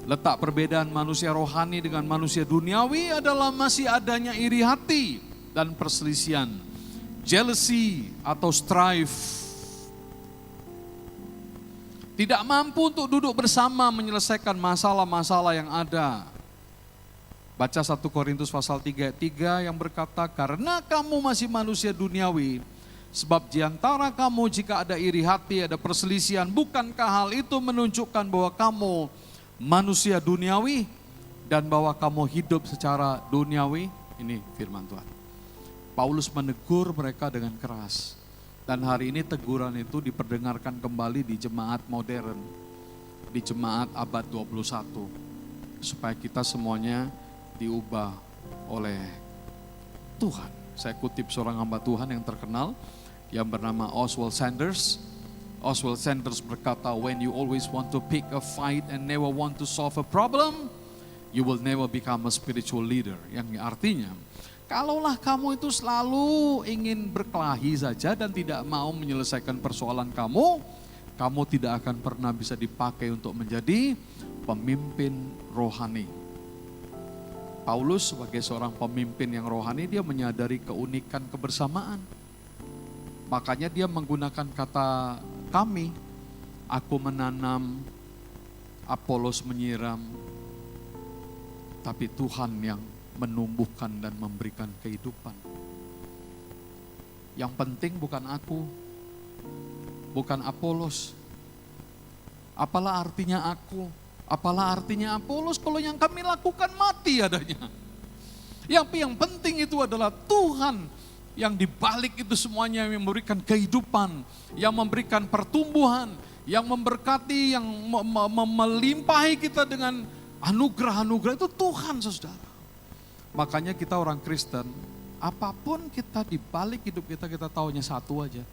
Letak perbedaan manusia rohani dengan manusia duniawi adalah masih adanya iri hati dan perselisihan, jealousy atau strife. Tidak mampu untuk duduk bersama menyelesaikan masalah-masalah yang ada. Baca 1 Korintus pasal 3 ayat 3 yang berkata, karena kamu masih manusia duniawi, Sebab di antara kamu jika ada iri hati, ada perselisihan, bukankah hal itu menunjukkan bahwa kamu manusia duniawi dan bahwa kamu hidup secara duniawi? Ini firman Tuhan. Paulus menegur mereka dengan keras. Dan hari ini teguran itu diperdengarkan kembali di jemaat modern, di jemaat abad 21. Supaya kita semuanya diubah oleh Tuhan. Saya kutip seorang hamba Tuhan yang terkenal, yang bernama Oswald Sanders. Oswald Sanders berkata, when you always want to pick a fight and never want to solve a problem, you will never become a spiritual leader. Yang artinya, kalaulah kamu itu selalu ingin berkelahi saja dan tidak mau menyelesaikan persoalan kamu, kamu tidak akan pernah bisa dipakai untuk menjadi pemimpin rohani. Paulus sebagai seorang pemimpin yang rohani, dia menyadari keunikan kebersamaan. Makanya dia menggunakan kata kami, aku menanam, Apolos menyiram, tapi Tuhan yang menumbuhkan dan memberikan kehidupan. Yang penting bukan aku, bukan Apolos. Apalah artinya aku, apalah artinya Apolos kalau yang kami lakukan mati adanya. Yang penting itu adalah Tuhan yang dibalik itu semuanya, yang memberikan kehidupan, yang memberikan pertumbuhan, yang memberkati, yang melimpahi kita dengan anugerah-anugerah, itu Tuhan, saudara. Makanya kita orang Kristen, apapun kita dibalik hidup kita, kita taunya satu aja.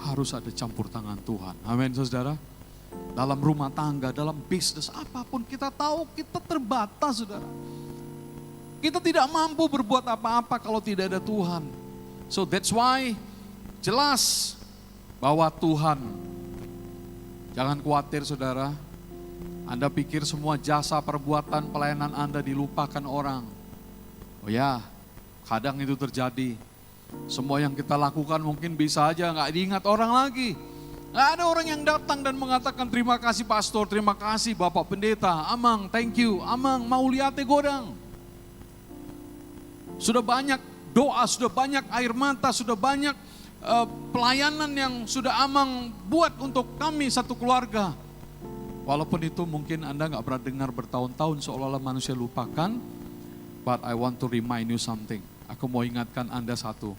Harus ada campur tangan Tuhan. Amin, saudara. Dalam rumah tangga, dalam bisnis, apapun kita tahu kita terbatas, saudara. Kita tidak mampu berbuat apa-apa kalau tidak ada Tuhan. So that's why jelas bahwa Tuhan, jangan khawatir saudara. Anda pikir semua jasa perbuatan pelayanan Anda dilupakan orang. Oh ya, kadang itu terjadi. Semua yang kita lakukan mungkin bisa aja nggak diingat orang lagi. Nggak ada orang yang datang dan mengatakan terima kasih pastor, terima kasih Bapak Pendeta, Amang thank you, Amang mau lihat godang. Sudah banyak doa, sudah banyak air mata, sudah banyak pelayanan yang sudah Amang buat untuk kami satu keluarga. Walaupun itu mungkin Anda nggak pernah dengar bertahun-tahun seolah-olah manusia lupakan. But I want to remind you something. Aku mau ingatkan Anda satu.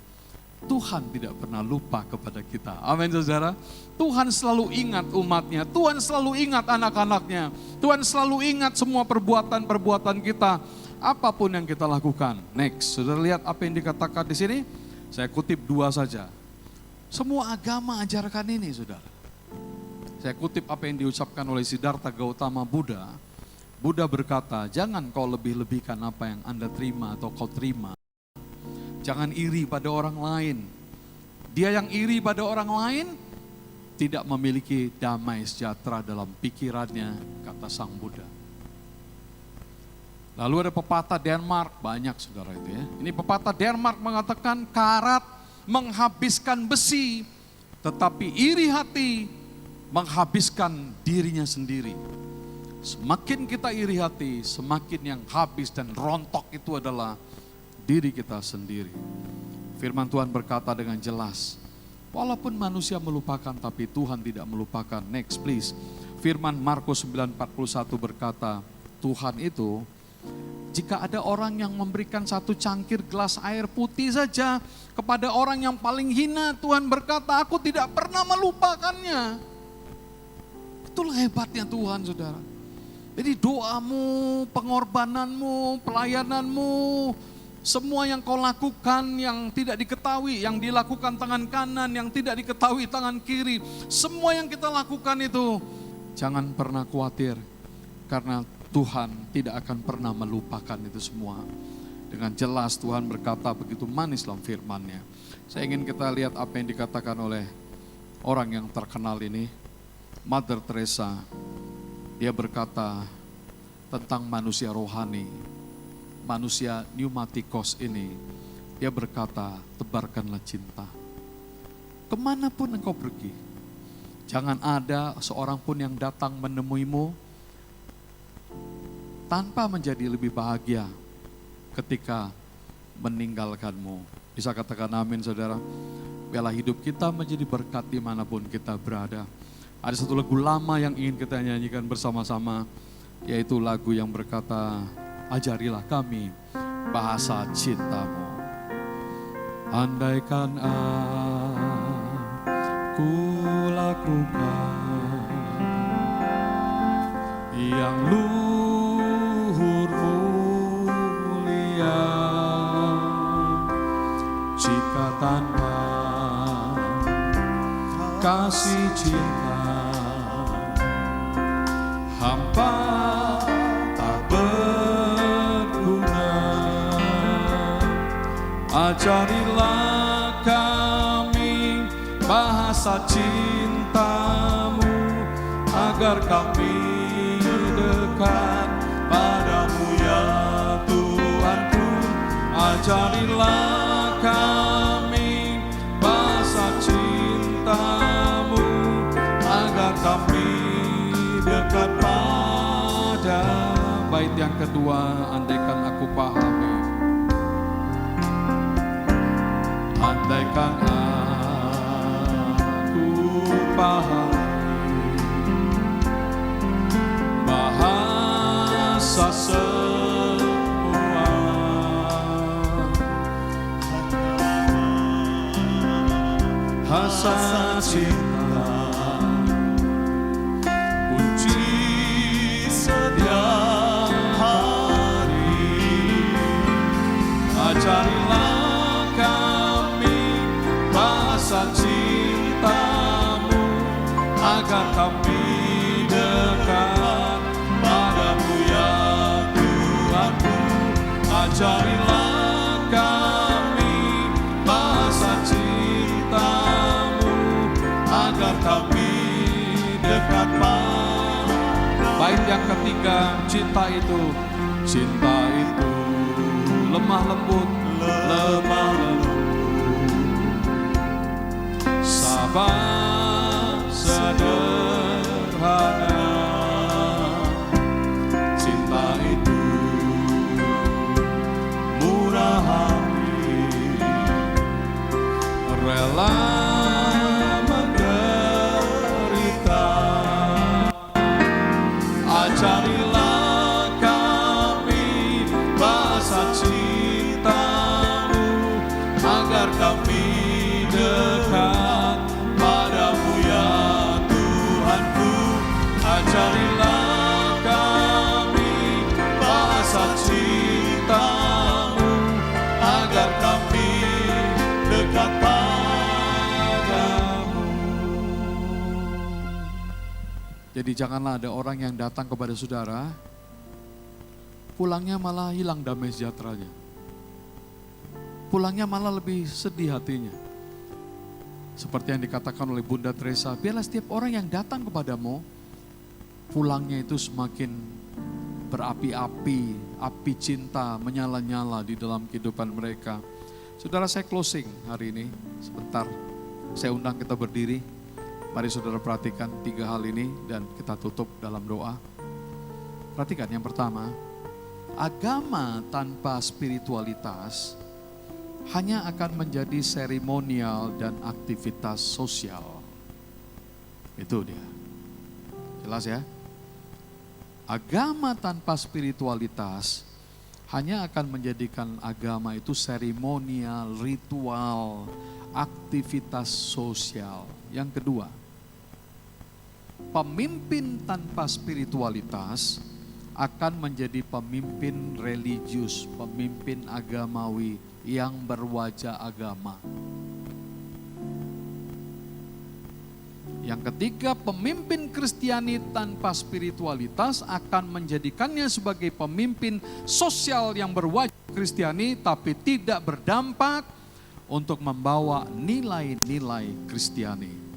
Tuhan tidak pernah lupa kepada kita. Amin saudara. Tuhan selalu ingat umatnya. Tuhan selalu ingat anak-anaknya. Tuhan selalu ingat semua perbuatan-perbuatan kita. Apapun yang kita lakukan. Next, saudara lihat apa yang dikatakan di sini. Saya kutip 2 saja. Semua agama ajarkan ini saudara. Saya kutip apa yang diucapkan oleh Siddhartha Gautama Buddha. Buddha berkata, jangan kau lebih-lebihkan apa yang Anda terima atau kau terima. Jangan iri pada orang lain. Dia yang iri pada orang lain tidak memiliki damai sejahtera dalam pikirannya, kata Sang Buddha. Lalu ada pepatah Denmark, banyak saudara itu ya. Ini pepatah Denmark mengatakan karat menghabiskan besi, tetapi iri hati menghabiskan dirinya sendiri. Semakin kita iri hati, semakin yang habis dan rontok itu adalah diri kita sendiri. Firman Tuhan berkata dengan jelas, walaupun manusia melupakan tapi Tuhan tidak melupakan. Next please. Firman Markus 9:41 berkata, Tuhan itu jika ada orang yang memberikan 1 cangkir gelas air putih saja kepada orang yang paling hina, Tuhan berkata, aku tidak pernah melupakannya. Itulah hebatnya Tuhan saudara. Jadi doamu, pengorbananmu, pelayananmu, semua yang kau lakukan yang tidak diketahui, yang dilakukan tangan kanan, yang tidak diketahui tangan kiri, semua yang kita lakukan itu, jangan pernah khawatir, karena Tuhan tidak akan pernah melupakan itu semua. Dengan jelas Tuhan berkata begitu manis dalam firman-Nya. Saya ingin kita lihat apa yang dikatakan oleh orang yang terkenal ini, Mother Teresa. Dia berkata tentang manusia rohani, manusia pneumatikos ini. Dia berkata, tebarkanlah cinta. Kemanapun engkau pergi, jangan ada seorang pun yang datang menemuimu tanpa menjadi lebih bahagia ketika meninggalkanmu. Bisa katakan amin saudara. Biarlah hidup kita menjadi berkat dimanapun kita berada. Ada satu lagu lama yang ingin kita nyanyikan bersama-sama, yaitu lagu yang berkata, ajarilah kami bahasa cintamu. Andaikan aku lakukan yang luhur mulia, jika tanpa kasih cinta hampa tak berguna. Ajarilah kami bahasa cintamu, agar kami dekat padamu ya Tuhanku. Ajarilah kami bahasa cintamu, agar kami dekat pada. Bait yang kedua, andaikan aku pahami. Andaikan aku pahami bahasa semua, bahasa cinta, kunci setiap hari. Ajarilah kami bahasa cintamu, agar kami dekat padamu ya Tuhanku. Ajarilah kami bahasa cintamu, agar kami dekat padamu. Bait yang ketiga, cinta itu lemah lembut, sabar sederhana. Cinta itu murah hati, rela menderita. Ajarilah kami bahasa cintamu, agar kami dekat padamu ya Tuhanku. Ajarilah kami bahasa cintamu, agar kami dekat padamu. Jadi janganlah ada orang yang datang kepada saudara, pulangnya malah hilang damai sejahteranya. Pulangnya malah lebih sedih hatinya. Seperti yang dikatakan oleh Bunda Teresa, biarlah setiap orang yang datang kepadamu, pulangnya itu semakin berapi-api, api cinta menyala-nyala di dalam kehidupan mereka. Saudara, saya closing hari ini, sebentar. Saya undang kita berdiri. Mari saudara perhatikan 3 hal ini dan kita tutup dalam doa. Perhatikan yang pertama, agama tanpa spiritualitas hanya akan menjadi seremonial dan aktivitas sosial. Itu dia. Jelas ya? Agama tanpa spiritualitas hanya akan menjadikan agama itu seremonial, ritual, aktivitas sosial. Yang kedua, pemimpin tanpa spiritualitas akan menjadi pemimpin religius, pemimpin agamawi yang berwajah agama. Yang ketiga, pemimpin Kristiani tanpa spiritualitas akan menjadikannya sebagai pemimpin sosial yang berwajah Kristiani tapi tidak berdampak untuk membawa nilai-nilai Kristiani.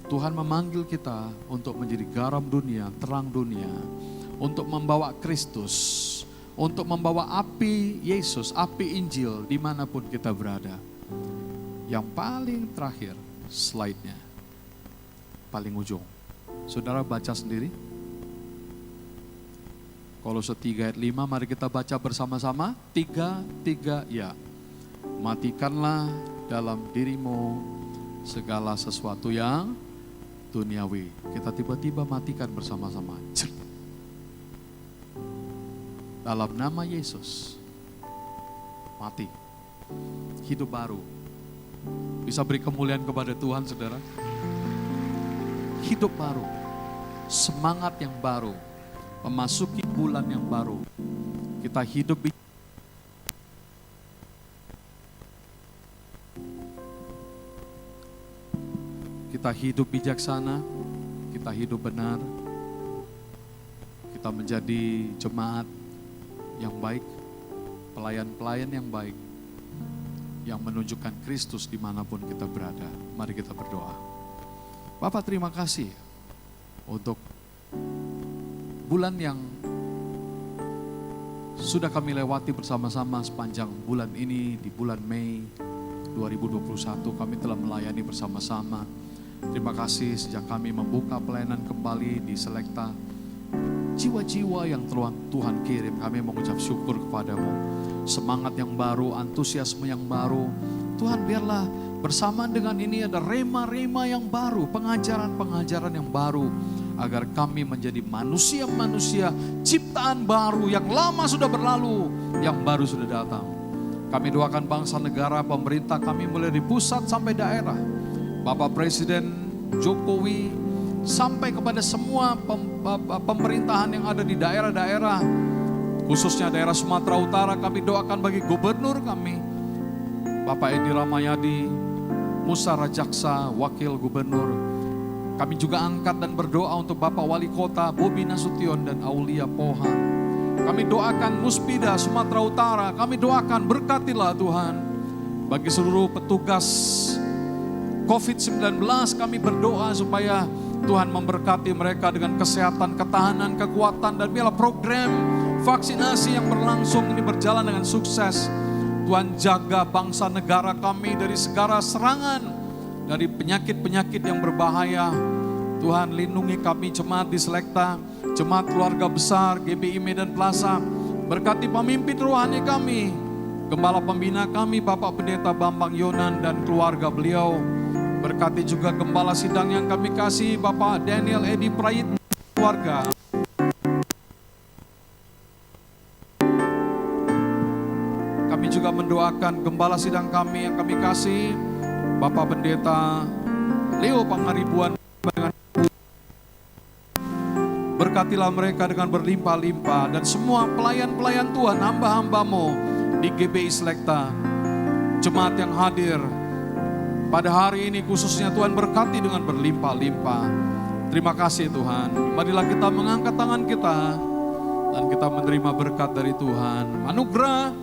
Tuhan memanggil kita untuk menjadi garam dunia, terang dunia, untuk membawa Kristus, untuk membawa api Yesus, api Injil dimanapun kita berada. Yang paling terakhir, slide-nya, paling ujung. Saudara baca sendiri. Kolose 3 ayat 5, mari kita baca bersama-sama. 3 ya. Matikanlah dalam dirimu segala sesuatu yang duniawi. Kita tiba-tiba matikan bersama-sama. Cer. Dalam nama Yesus, mati. Hidup baru. Bisa beri kemuliaan kepada Tuhan, saudara. Hidup baru. Semangat yang baru. Memasuki bulan yang baru. Kita hidup bijaksana, kita hidup benar, kita menjadi jemaat yang baik, pelayan-pelayan yang baik, yang menunjukkan Kristus dimanapun kita berada. Mari kita berdoa. Bapak, terima kasih untuk bulan yang sudah kami lewati bersama-sama sepanjang bulan ini. Di bulan Mei 2021 kami telah melayani bersama-sama. Terima kasih sejak kami membuka pelayanan kembali di Selekta. Jiwa-jiwa yang telah Tuhan kirim, kami mengucap syukur kepadamu. Semangat yang baru, antusiasme yang baru. Tuhan, biarlah bersamaan dengan ini ada rema-rema yang baru, pengajaran-pengajaran yang baru. Agar kami menjadi manusia-manusia ciptaan baru, yang lama sudah berlalu, yang baru sudah datang. Kami doakan bangsa negara, pemerintah kami mulai dari pusat sampai daerah. Bapak Presiden Jokowi sampai kepada semua pemerintahan yang ada di daerah-daerah, khususnya daerah Sumatera Utara. Kami doakan bagi gubernur kami, Bapak Edi Ramayadi, Musa Rajaksa, Wakil Gubernur. Kami juga angkat dan berdoa untuk Bapak Wali Kota Bobi Nasution dan Aulia Poha. Kami doakan Muspida Sumatera Utara, kami doakan berkatilah Tuhan. Bagi seluruh petugas COVID-19 kami berdoa supaya Tuhan memberkati mereka dengan kesehatan, ketahanan, kekuatan, dan biarlah program vaksinasi yang berlangsung ini berjalan dengan sukses. Tuhan jaga bangsa negara kami dari segala serangan, dari penyakit-penyakit yang berbahaya. Tuhan lindungi kami jemaat di Selekta, jemaat keluarga besar GBI Medan Plaza. Berkati pemimpin rohani kami, Gembala pembina kami Bapak Pendeta Bambang Yonan dan keluarga beliau. Berkati juga gembala sidang yang kami kasih Bapak Daniel Edi Prayit keluarga. Kami juga mendoakan gembala sidang kami yang kami kasih Bapak Pendeta Leo Pangaribuan. Berkatilah mereka dengan berlimpah-limpah dan semua pelayan-pelayan Tuhan, hamba-hambamu di GBI Selekta, jemaat yang hadir pada hari ini khususnya Tuhan berkati dengan berlimpah-limpah. Terima kasih Tuhan. Marilah kita mengangkat tangan kita dan kita menerima berkat dari Tuhan. Anugerah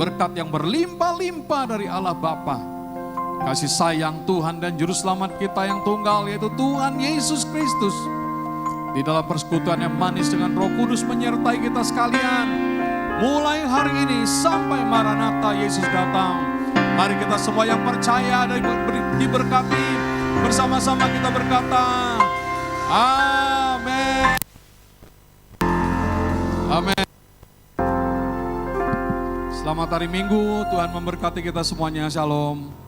berkat yang berlimpah-limpah dari Allah Bapa. Kasih sayang Tuhan dan Juru Selamat kita yang tunggal yaitu Tuhan Yesus Kristus. Di dalam persekutuan yang manis dengan Roh Kudus menyertai kita sekalian. Mulai hari ini sampai Maranatha Yesus datang. Mari kita semua yang percaya dan diberkati, bersama-sama kita berkata, Amin. Amin. Selamat hari Minggu, Tuhan memberkati kita semuanya. Shalom.